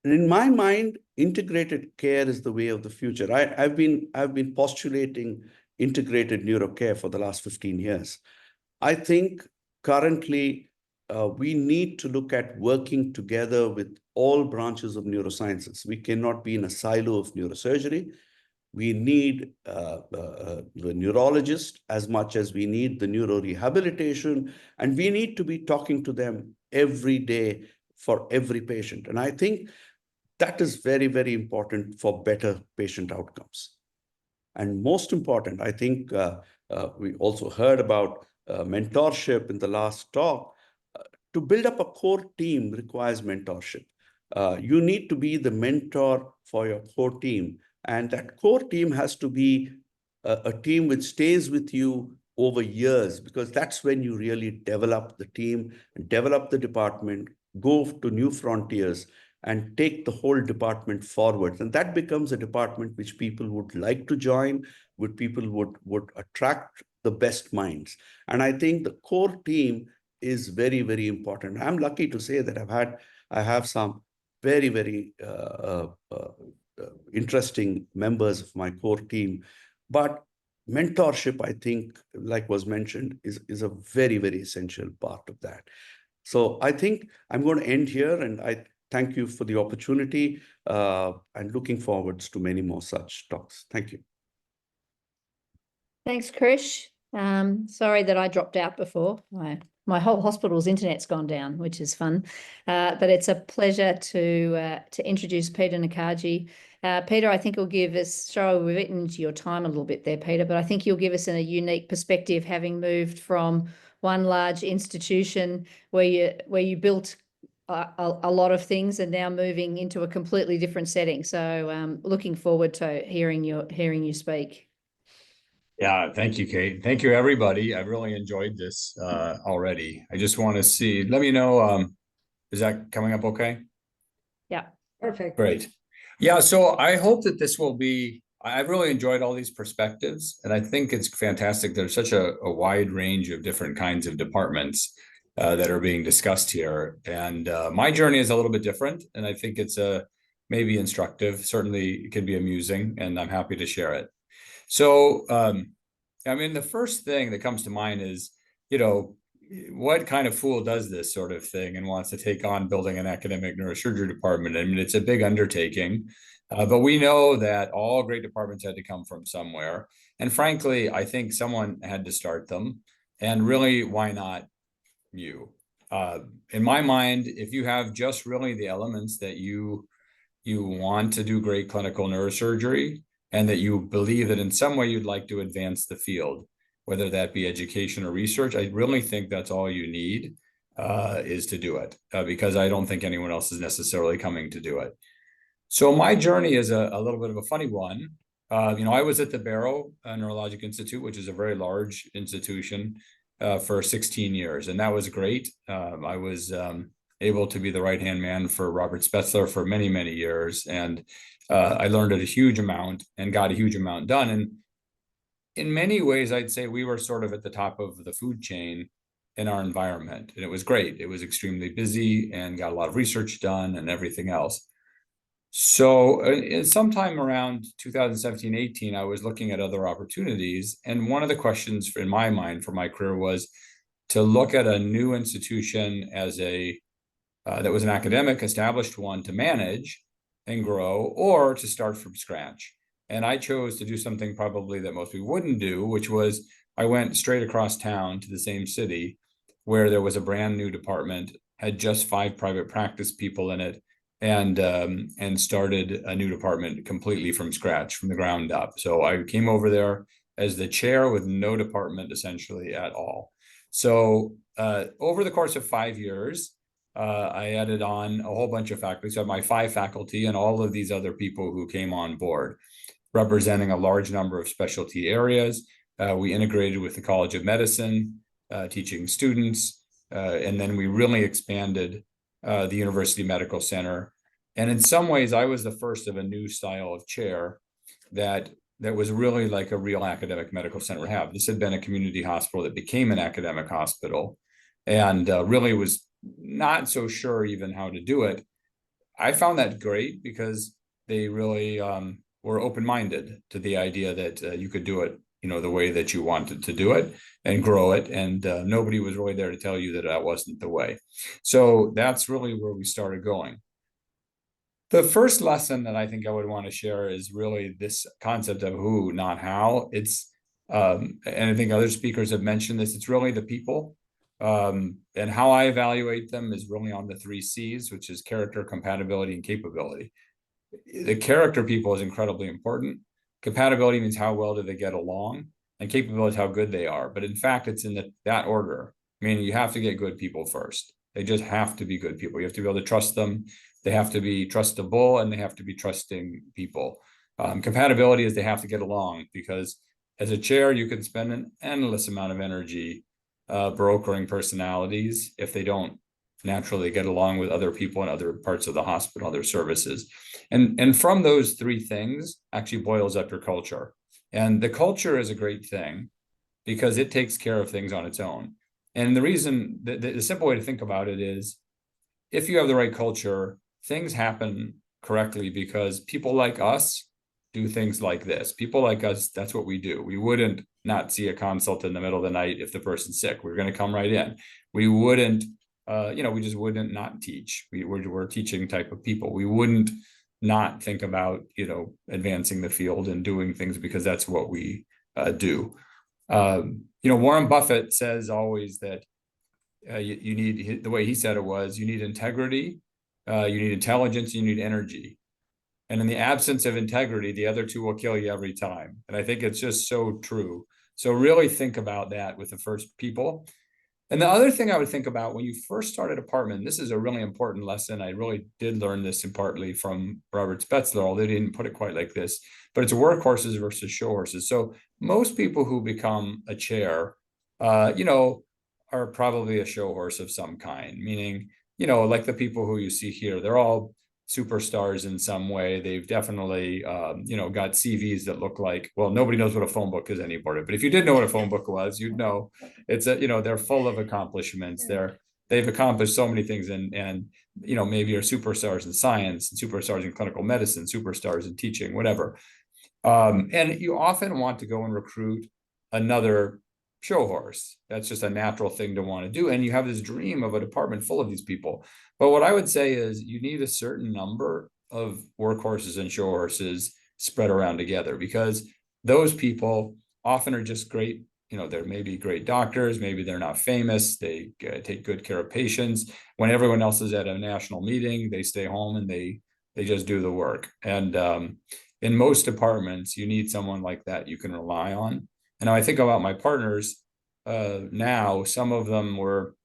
And in my mind, integrated care is the way of the future. I've been postulating integrated neurocare for the last 15 years. I think currently we need to look at working together with all branches of neurosciences. We cannot be in a silo of neurosurgery. We need the neurologist as much as we need the neurorehabilitation, and we need to be talking to them every day for every patient. And I think that is very, very important for better patient outcomes. And most important, I think we also heard about mentorship in the last talk. To build up a core team requires mentorship. You need to be the mentor for your core team. And that core team has to be a team which stays with you over years, because that's when you really develop the team, develop the department, go to new frontiers, and take the whole department forward. And that becomes a department which people would like to join, which people would attract the best minds. And I think the core team is very, very important. I'm lucky to say that I have some very, very interesting members of my core team. But mentorship, I think, like was mentioned, is a very, very essential part of that. So I think I'm going to end here, and I thank you for the opportunity, and looking forward to many more such talks. Thank you. Thanks, Krish. Sorry that I dropped out before. My whole hospital's internet's gone down, which is fun. But it's a pleasure to introduce Peter Nakaji. Peter, I think will give us, sorry, we've eaten into your time a little bit there, Peter, but I think you'll give us a unique perspective, having moved from one large institution where you built a lot of things, and now moving into a completely different setting. So looking forward to hearing you speak. Yeah, thank you, Kate. Thank you, everybody. I really enjoyed this already. I just want to see, let me know, is that coming up okay? Yeah. Perfect. Great. Yeah, so I hope that this will be, I've really enjoyed all these perspectives, and I think it's fantastic. There's such a wide range of different kinds of departments that are being discussed here. And my journey is a little bit different, and I think it's maybe instructive. Certainly, it can be amusing, and I'm happy to share it. So, I mean, the first thing that comes to mind is, what kind of fool does this sort of thing and wants to take on building an academic neurosurgery department? I mean, it's a big undertaking, but we know that all great departments had to come from somewhere. And frankly, I think someone had to start them. And really, why not you? In my mind, if you have just really the elements that you want to do great clinical neurosurgery, and that you believe that in some way you'd like to advance the field, whether that be education or research, I really think that's all you need is to do it, because I don't think anyone else is necessarily coming to do it. So my journey is a little bit of a funny one. I was at the Barrow Neurologic Institute, which is a very large institution, for 16 years, and that was great. I was able to be the right-hand man for Robert Spetzler for many, many years. And I learned a huge amount and got a huge amount done. And in many ways, I'd say we were sort of at the top of the food chain in our environment. And it was great. It was extremely busy and got a lot of research done and everything else. So sometime around 2017, 18, I was looking at other opportunities. And one of the questions in my mind for my career was to look at a new institution as that was an academic established one to manage and grow, or to start from scratch. And I chose to do something probably that most people wouldn't do, which was I went straight across town to the same city where there was a brand new department, had just 5 private practice people in it, and started a new department completely from scratch, from the ground up. So I came over there as the chair with no department essentially at all. So over the course of 5 years, I added on a whole bunch of faculty. So my 5 faculty and all of these other people who came on board, representing a large number of specialty areas. We integrated with the College of Medicine, teaching students, and then we really expanded the University Medical Center. And in some ways, I was the first of a new style of chair that was really like a real academic medical center would have. This had been a community hospital that became an academic hospital, and really was not so sure even how to do it. I found that great because they really were open-minded to the idea that you could do it, the way that you wanted to do it and grow it. And nobody was really there to tell you that that wasn't the way. So that's really where we started going. The first lesson that I think I would want to share is really this concept of who, not how. It's, and I think other speakers have mentioned this, it's really the people. And how I evaluate them is really on the 3 C's, which is character, compatibility, and capability. The character people is incredibly important. Compatibility means how well do they get along, and capability is how good they are. But in fact, it's in that order. Meaning you have to get good people first. They just have to be good people. You have to be able to trust them. They have to be trustable, and they have to be trusting people. Compatibility is they have to get along, because as a chair, you can spend an endless amount of energy brokering personalities if they don't naturally get along with other people in other parts of the hospital, other services. And from those 3 things actually boils up your culture. And the culture is a great thing because it takes care of things on its own. And the reason, the simple way to think about it is, if you have the right culture, things happen correctly because people like us do things like this. People like us, that's what we do. We wouldn't not see a consult in the middle of the night if the person's sick. We're going to come right in. We wouldn't, we just wouldn't not teach. We're teaching type of people. We wouldn't not think about, advancing the field and doing things because that's what we do. Warren Buffett says always that you need, the way he said it was, you need integrity, you need intelligence, you need energy. And in the absence of integrity, the other 2 will kill you every time. And I think it's just so true. So really think about that with the first people. And the other thing I would think about when you first start a department, this is a really important lesson. I really did learn this in partly from Robert Spetzler, although they didn't put it quite like this, but it's workhorses versus show horses. So most people who become a chair, you know, are probably a show horse of some kind, meaning, you know, like the people who you see here, they're all superstars in some way. They've definitely, you know, got CVs that look like, well, nobody knows what a phone book is anymore. But if you did know what a phone book was, you'd know it's a, you know, they're full of accomplishments. They've accomplished so many things, and you know, maybe are superstars in science, and superstars in clinical medicine, superstars in teaching, whatever. And you often want to go and recruit another show horse. That's just a natural thing to want to do. And you have this dream of a department full of these people. But what I would say is you need a certain number of workhorses and show horses spread around together, because those people often are just great. You know, they're maybe great doctors, maybe they're not famous, they take good care of patients. When everyone else is at a national meeting, they stay home and they just do the work. And in most departments, you need someone like that you can rely on. And I think about my partners now, some of them were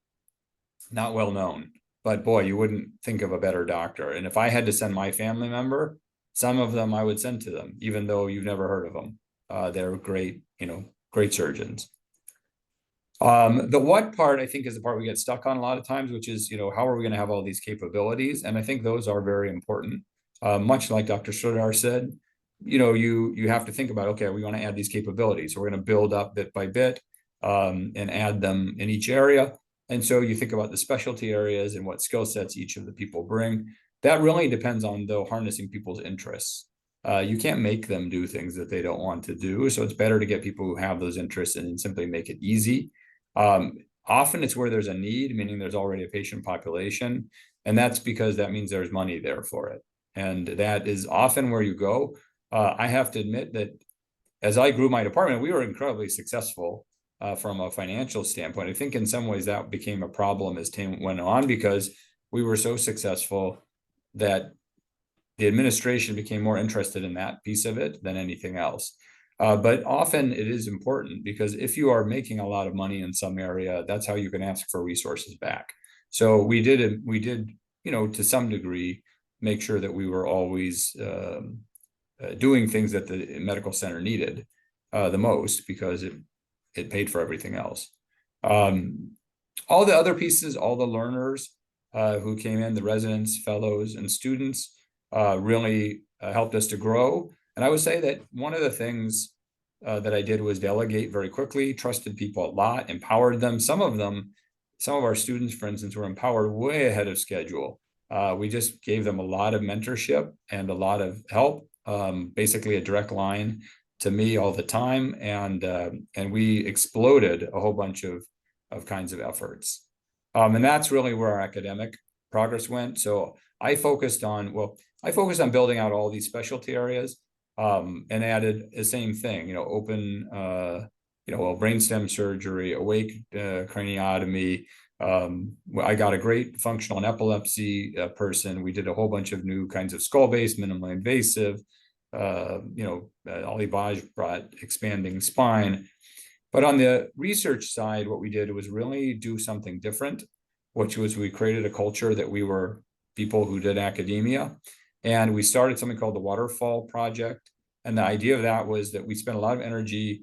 not well known, but boy, you wouldn't think of a better doctor. And if I had to send my family member, some of them I would send to them, even though you've never heard of them. They're great, you know, great surgeons. The what part, I think, is the part we get stuck on a lot of times, which is, you know, how are we going to have all these capabilities? And I think those are very important. Much like Dr. Sridhar said, you know, you have to think about, okay, we want to add these capabilities. So we're going to build up bit by bit and add them in each area. And so you think about the specialty areas and what skill sets each of the people bring. That really depends on, though, harnessing people's interests. You can't make them do things that they don't want to do. So it's better to get people who have those interests and simply make it easy. Often it's where there's a need, meaning there's already a patient population. And that's because that means there's money there for it. And that is often where you go. I have to admit that as I grew my department, we were incredibly successful from a financial standpoint. I think in some ways that became a problem as time went on, because we were so successful that the administration became more interested in that piece of it than anything else. But often it is important, because if you are making a lot of money in some area, that's how you can ask for resources back. So we did, you know, to some degree, make sure that we were always doing things that the medical center needed the most, because it paid for everything else. All the other pieces, all the learners who came in, the residents, fellows, and students really helped us to grow. And I would say that one of the things that I did was delegate very quickly, trusted people a lot, empowered them. Some of our students, for instance, were empowered way ahead of schedule. We just gave them a lot of mentorship and a lot of help, basically a direct line to me all the time. And we exploded a whole bunch of kinds of efforts. And that's really where our academic progress went. So I focused on building out all these specialty areas, and added the same thing, you know, open, brainstem surgery, awake craniotomy. I got a great functional and epilepsy person. We did a whole bunch of new kinds of skull-based, minimally invasive. Ali Baj brought expanding spine. But on the research side, what we did was really do something different, which was we created a culture that we were people who did academia. And we started something called the Waterfall Project. And the idea of that was that we spent a lot of energy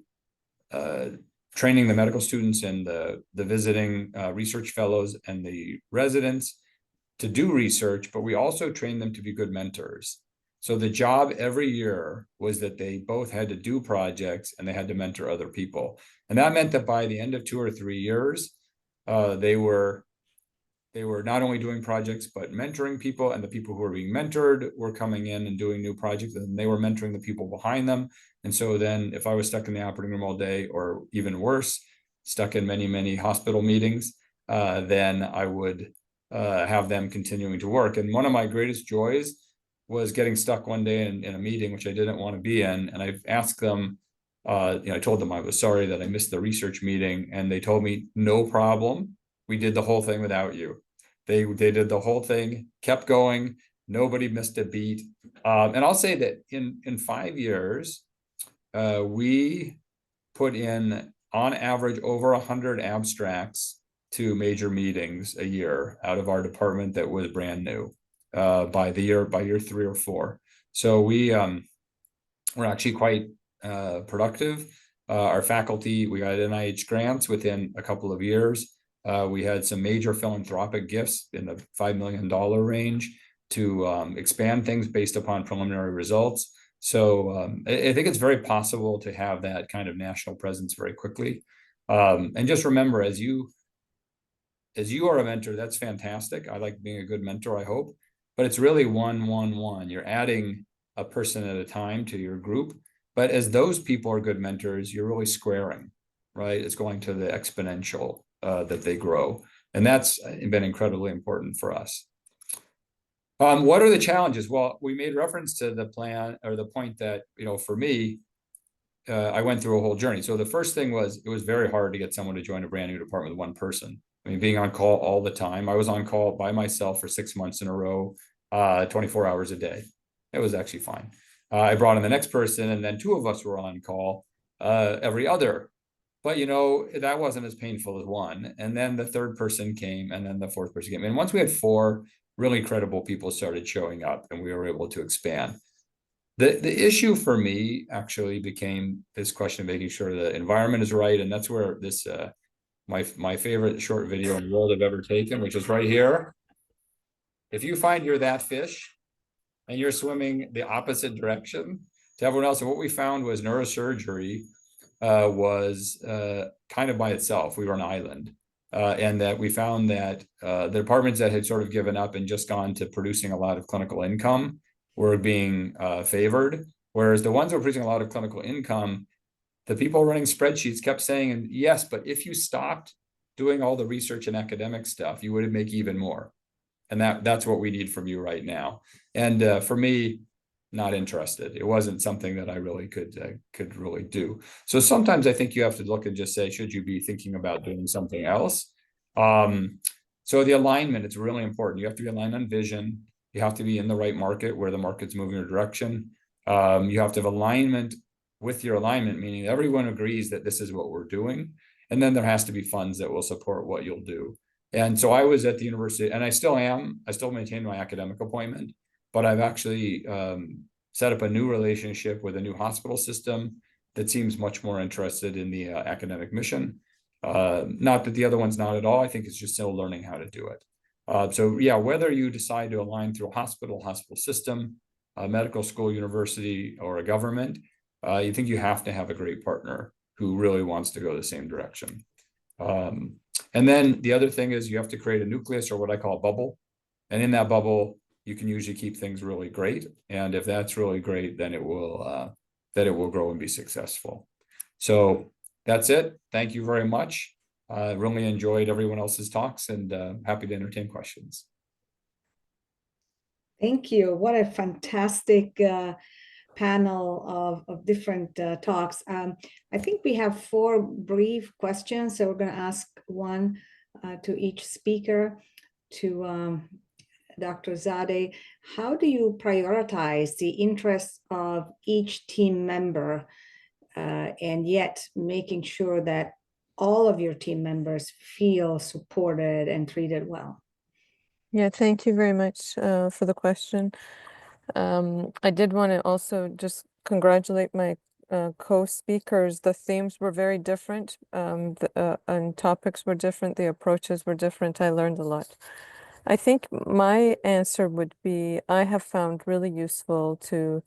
training the medical students and the visiting research fellows and the residents to do research, but we also trained them to be good mentors. So the job every year was that they both had to do projects and they had to mentor other people. And that meant that by the end of 2 or 3 years, they were not only doing projects, but mentoring people, and the people who were being mentored were coming in and doing new projects, and they were mentoring the people behind them. And so then if I was stuck in the operating room all day, or even worse, stuck in many, many hospital meetings, then I would have them continuing to work. And one of my greatest joys was getting stuck one day in a meeting, which I didn't want to be in. And I asked them, I told them I was sorry that I missed the research meeting. And they told me, no problem. We did the whole thing without you. They did the whole thing, kept going. Nobody missed a beat. And I'll say that in 5 years, we put in, on average, over 100 abstracts to major meetings a year out of our department that was brand new by year 3 or 4. So we're actually quite productive. Our faculty, we got NIH grants within a couple of years. We had some major philanthropic gifts in the $5 million range to expand things based upon preliminary results. So I think it's very possible to have that kind of national presence very quickly. And just remember, as you are a mentor, that's fantastic. I like being a good mentor, I hope. But it's really 1-1-1. You're adding a person at a time to your group. But as those people are good mentors, you're really squaring, right? It's going to the exponential that they grow. And that's been incredibly important for us. What are the challenges? Well, we made reference to the plan or the point that, for me, I went through a whole journey. So the first thing was, it was very hard to get someone to join a brand new department with one person. I mean, being on call all the time. I was on call by myself for 6 months in a row, 24 hours a day. It was actually fine. I brought in the next person, and then 2 of us were on call every other. But, that wasn't as painful as 1. And then the 3rd person came, and then the 4th person came. And once we had 4 really credible people started showing up, and we were able to expand. The issue for me actually became this question of making sure the environment is right. And that's where this, my favorite short video in the world I've ever taken, which is right here. If you find you're that fish and you're swimming the opposite direction to everyone else, and what we found was neurosurgery was kind of by itself. We were an island. And that we found that the departments that had sort of given up and just gone to producing a lot of clinical income were being favored, whereas the ones who were producing a lot of clinical income, the people running spreadsheets kept saying, yes, but if you stopped doing all the research and academic stuff, you would make even more. And that's what we need from you right now. And for me, not interested. It wasn't something that I really could really do. So sometimes I think you have to look and just say, should you be thinking about doing something else? So the alignment, it's really important. You have to be aligned on vision. You have to be in the right market where the market's moving your direction. You have to have alignment with your alignment, meaning everyone agrees that this is what we're doing. And then there has to be funds that will support what you'll do. And so I was at the university, and I still am. I still maintain my academic appointment, but I've actually set up a new relationship with a new hospital system that seems much more interested in the academic mission. Not that the other one's not at all. I think it's just still learning how to do it. So yeah, whether you decide to align through a hospital system, a medical school, university, or a government, you think you have to have a great partner who really wants to go the same direction. And then the other thing is you have to create a nucleus, or what I call a bubble. And in that bubble, you can usually keep things really great. And if that's really great, then it will grow and be successful. So that's it. Thank you very much. I really enjoyed everyone else's talks, and happy to entertain questions. Thank you. What a fantastic panel of different talks. I think we have 4 brief questions, so we're going to ask one to each speaker. To Dr. Zadeh, how do you prioritize the interests of each team member and yet making sure that all of your team members feel supported and treated well? Yeah, thank you very much for the question. I did want to also just congratulate my co-speakers. The themes were very different, and topics were different. The approaches were different. I learned a lot. I think my answer would be, I have found really useful to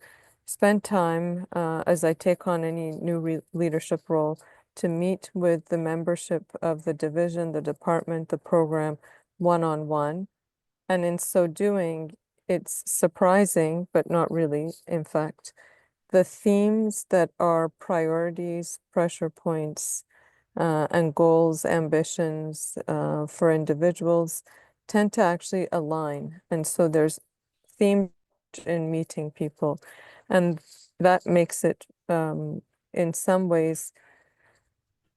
spend time as I take on any new leadership role to meet with the membership of the division, the department, the program, one-on-one. And in so doing, it's surprising, but not really, in fact, the themes that are priorities, pressure points, and goals, ambitions for individuals tend to actually align. And so there's theme in meeting people. And that makes it, in some ways,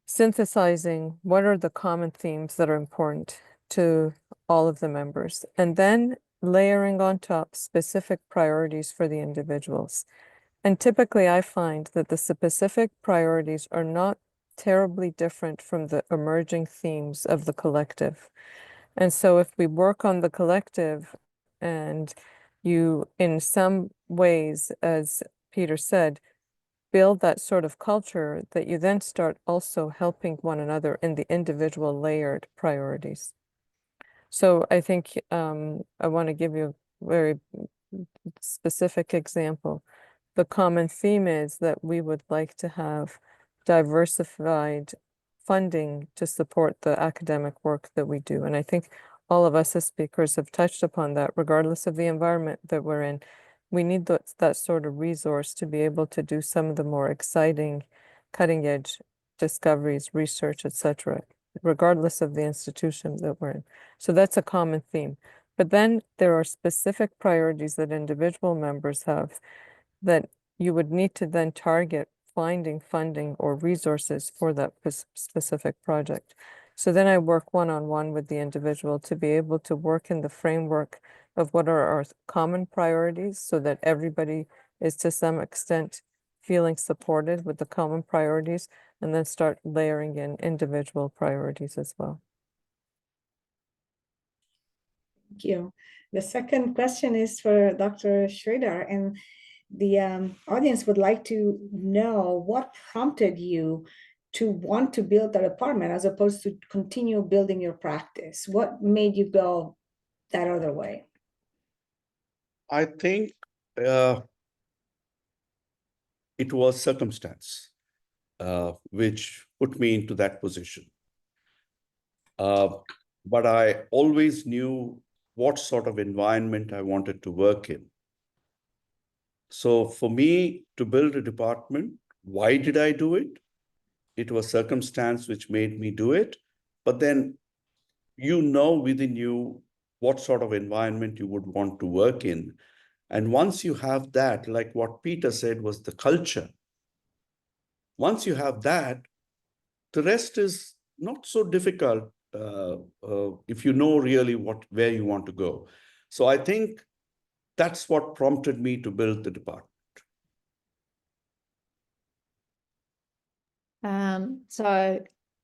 synthesizing what are the common themes that are important to all of the members, and then layering on top specific priorities for the individuals. And typically I find that the specific priorities are not terribly different from the emerging themes of the collective. And so if we work on the collective and you, in some ways, as Peter said, build that sort of culture, that you then start also helping one another in the individual layered priorities. So I think I want to give you a very specific example. The common theme is that we would like to have diversified funding to support the academic work that we do. And I think all of us as speakers have touched upon that, regardless of the environment that we're in. We need that sort of resource to be able to do some of the more exciting, cutting edge discoveries, research, etc., regardless of the institution that we're in. So that's a common theme. But then there are specific priorities that individual members have that you would need to then target finding funding or resources for that specific project. So then I work one-on-one with the individual to be able to work in the framework of what are our common priorities so that everybody is to some extent feeling supported with the common priorities, and then start layering in individual priorities as well. Thank you. The second question is for Dr. Sridhar, and the audience would like to know what prompted you to want to build a department as opposed to continue building your practice. What made you go that other way? I think it was circumstance which put me into that position. But I always knew what sort of environment I wanted to work in. So for me to build a department, why did I do it? It was circumstance which made me do it. But then you know within you what sort of environment you would want to work in. And once you have that, like what Peter said was the culture, once you have that, the rest is not so difficult if you know really where you want to go. So I think that's what prompted me to build the department. So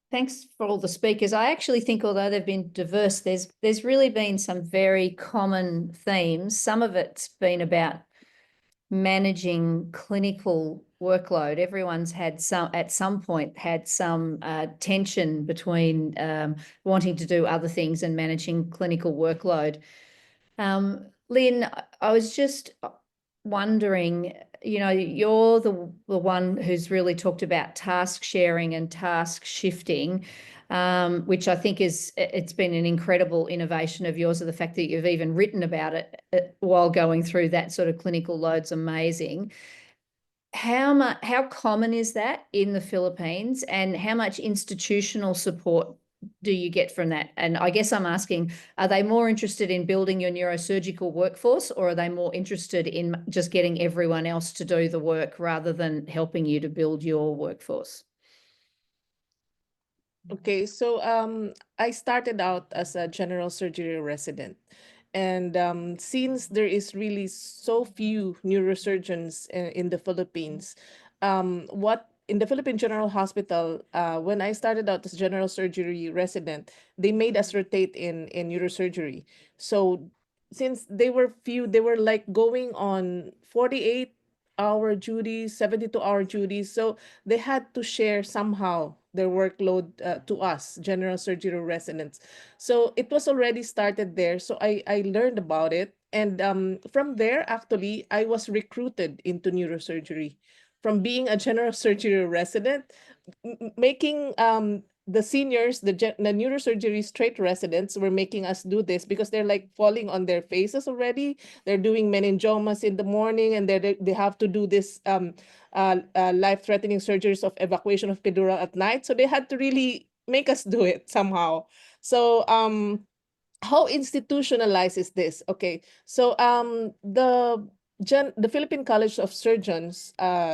thanks for all the speakers. I actually think although they've been diverse, there's really been some very common themes. Some of it's been about managing clinical workload. Everyone's had at some point had some tension between wanting to do other things and managing clinical workload. Lynne, I was just wondering, you know, you're the one who's really talked about task sharing and task shifting, which I think it's been an incredible innovation of yours. Of the fact that you've even written about it while going through that sort of clinical load's amazing. How common is that in the Philippines, and how much institutional support do you get from that? And I guess I'm asking, are they more interested in building your neurosurgical workforce, or are they more interested in just getting everyone else to do the work rather than helping you to build your workforce? Okay, so I started out as a general surgery resident. And since there is really so few neurosurgeons in the Philippines, in the Philippine General Hospital, when I started out as general surgery resident, they made us rotate in neurosurgery. So since they were few, they were like going on 48-hour duties, 72-hour duties. So they had to share somehow their workload to us, general surgery residents. So it was already started there. So I learned about it. And from there, actually, I was recruited into neurosurgery. From being a general surgery resident, making the seniors, the neurosurgery straight residents were making us do this because they're like falling on their faces already. They're doing meningiomas in the morning, and they have to do this life-threatening surgeries of evacuation of epidural at night. So they had to really make us do it somehow. So how institutionalized is this? Okay, so the Philippine College of Surgeons,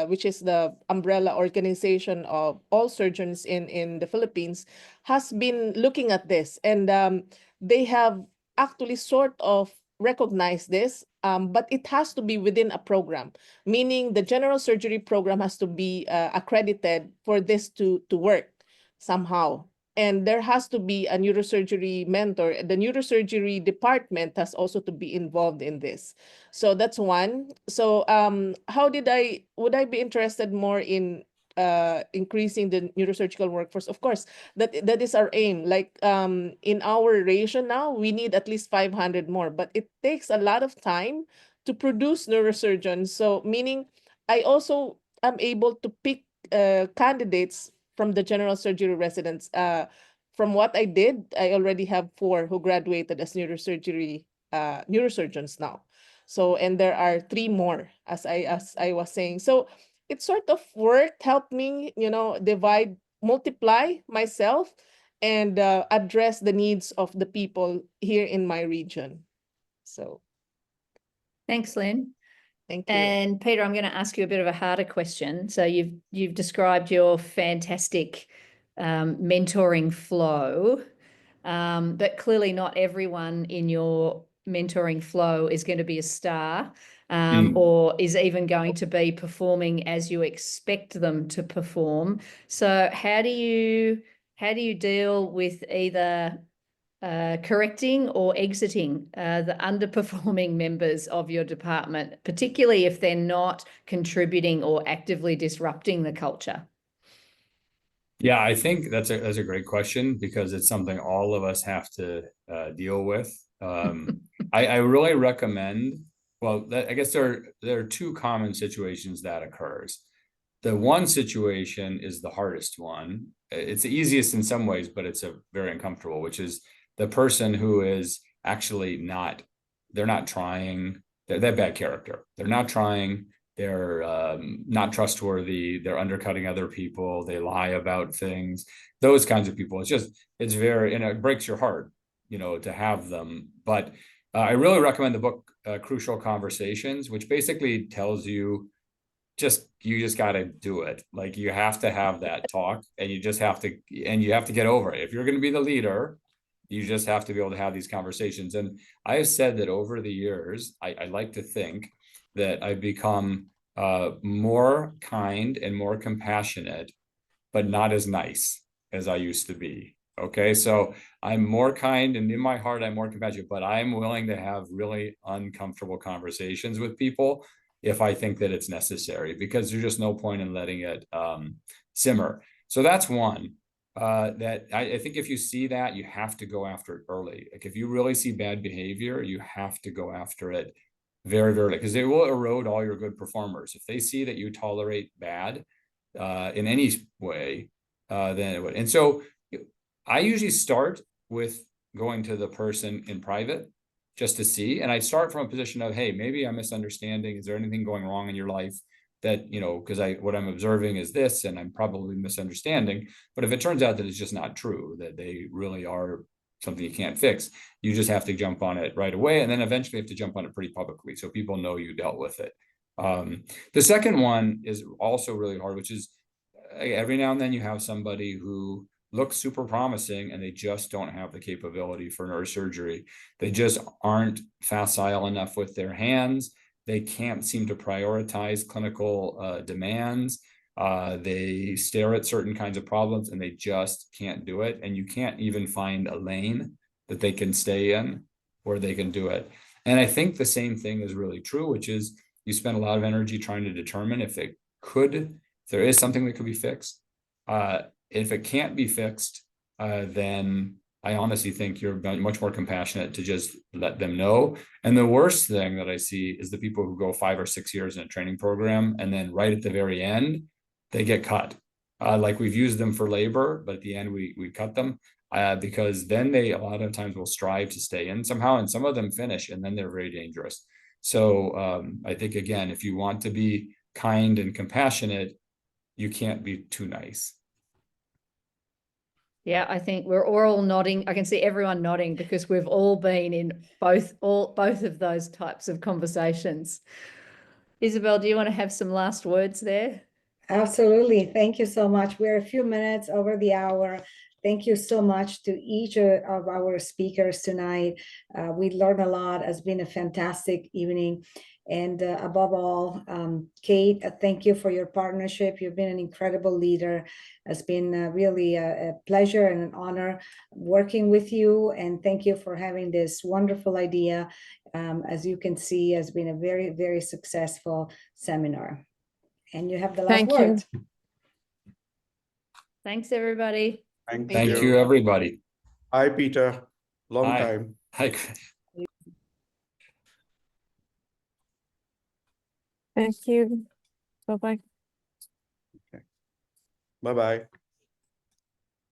which is the umbrella organization of all surgeons in the Philippines, has been looking at this, and they have actually sort of recognized this but it has to be within a program, meaning the general surgery program has to be accredited for this to work somehow. And there has to be a neurosurgery mentor. The neurosurgery department has also to be involved in this. So that's one. So would I be interested more in increasing the neurosurgical workforce? Of course, that is our aim. Like in our ratio now, we need at least 500 more, but it takes a lot of time to produce neurosurgeons. So meaning I also am able to pick candidates from the general surgery residents. From what I did, I already have 4 who graduated as neurosurgery neurosurgeons now. So, and there are 3 more, as I was saying. So it sort of worked, helped me, multiply myself and address the needs of the people here in my region. So Thanks, Lynne. thank you. And Peter, I'm going to ask you a bit of a harder question. So you've described your fantastic mentoring flow, but clearly not everyone in your mentoring flow is going to be a star, or is even going to be performing as you expect them to perform. So how do you deal with either correcting or exiting the underperforming members of your department, particularly if they're not contributing or actively disrupting the culture? Yeah, I think that's a great question, because it's something all of us have to deal with. I really recommend, I guess there are 2 common situations that occurs. The one situation is the hardest one. It's the easiest in some ways, but it's very uncomfortable, which is the person who is actually they're not trying, they're bad character. They're not trying, they're not trustworthy, they're undercutting other people, they lie about things, those kinds of people. It's very, it breaks your heart, to have them. But I really recommend the book, Crucial Conversations, which basically tells you, you just got to do it. Like, you have to have that talk, and you have to get over it. If you're going to be the leader, you just have to be able to have these conversations. And I have said that over the years, I like to think that I've become more kind and more compassionate, but not as nice as I used to be. Okay, so I'm more kind, and in my heart, I'm more compassionate, but I'm willing to have really uncomfortable conversations with people if I think that it's necessary, because there's just no point in letting it simmer. So that's one. That I think if you see that, you have to go after it early. Like, if you really see bad behavior, you have to go after it very, very early, because it will erode all your good performers. If they see that you tolerate bad in any way, then it would. And so I usually start with going to the person in private just to see, and I start from a position of, hey, maybe I'm misunderstanding. Is there anything going wrong in your life that, because what I'm observing is this, and I'm probably misunderstanding. But if it turns out that it's just not true, that they really are something you can't fix, you just have to jump on it right away. And then eventually have to jump on it pretty publicly, so people know you dealt with it. The second one is also really hard, which is every now and then you have somebody who looks super promising, and they just don't have the capability for neurosurgery. They just aren't facile enough with their hands. They can't seem to prioritize clinical demands. They stare at certain kinds of problems, and they just can't do it. And you can't even find a lane that they can stay in where they can do it. And I think the same thing is really true, which is you spend a lot of energy trying to determine if there is something that could be fixed. If it can't be fixed, then I honestly think you're much more compassionate to just let them know. And the worst thing that I see is the people who go 5 or 6 years in a training program, and then right at the very end, they get cut. Like, we've used them for labor, but at the end we cut them because then they a lot of times will strive to stay in somehow, and some of them finish, and then they're very dangerous. So I think, again, if you want to be kind and compassionate, you can't be too nice. Yeah, I think we're all nodding. I can see everyone nodding, because we've all been in both of those types of conversations. Isabelle, do you want to have some last words there? Absolutely. Thank you so much. We're a few minutes over the hour. Thank you so much to each of our speakers tonight. We learned a lot. It's been a fantastic evening. And above all, Kate, thank you for your partnership. You've been an incredible leader. It's been really a pleasure and an honor working with you. And thank you for having this wonderful idea. As you can see, has been a very, very successful seminar. And you have the last Thank word. you. Thanks, everybody. Thank Thank you. you, everybody. Hi, Peter. Long Hi. time. Hi, Krish. Thank you. Bye-bye. Bye-bye.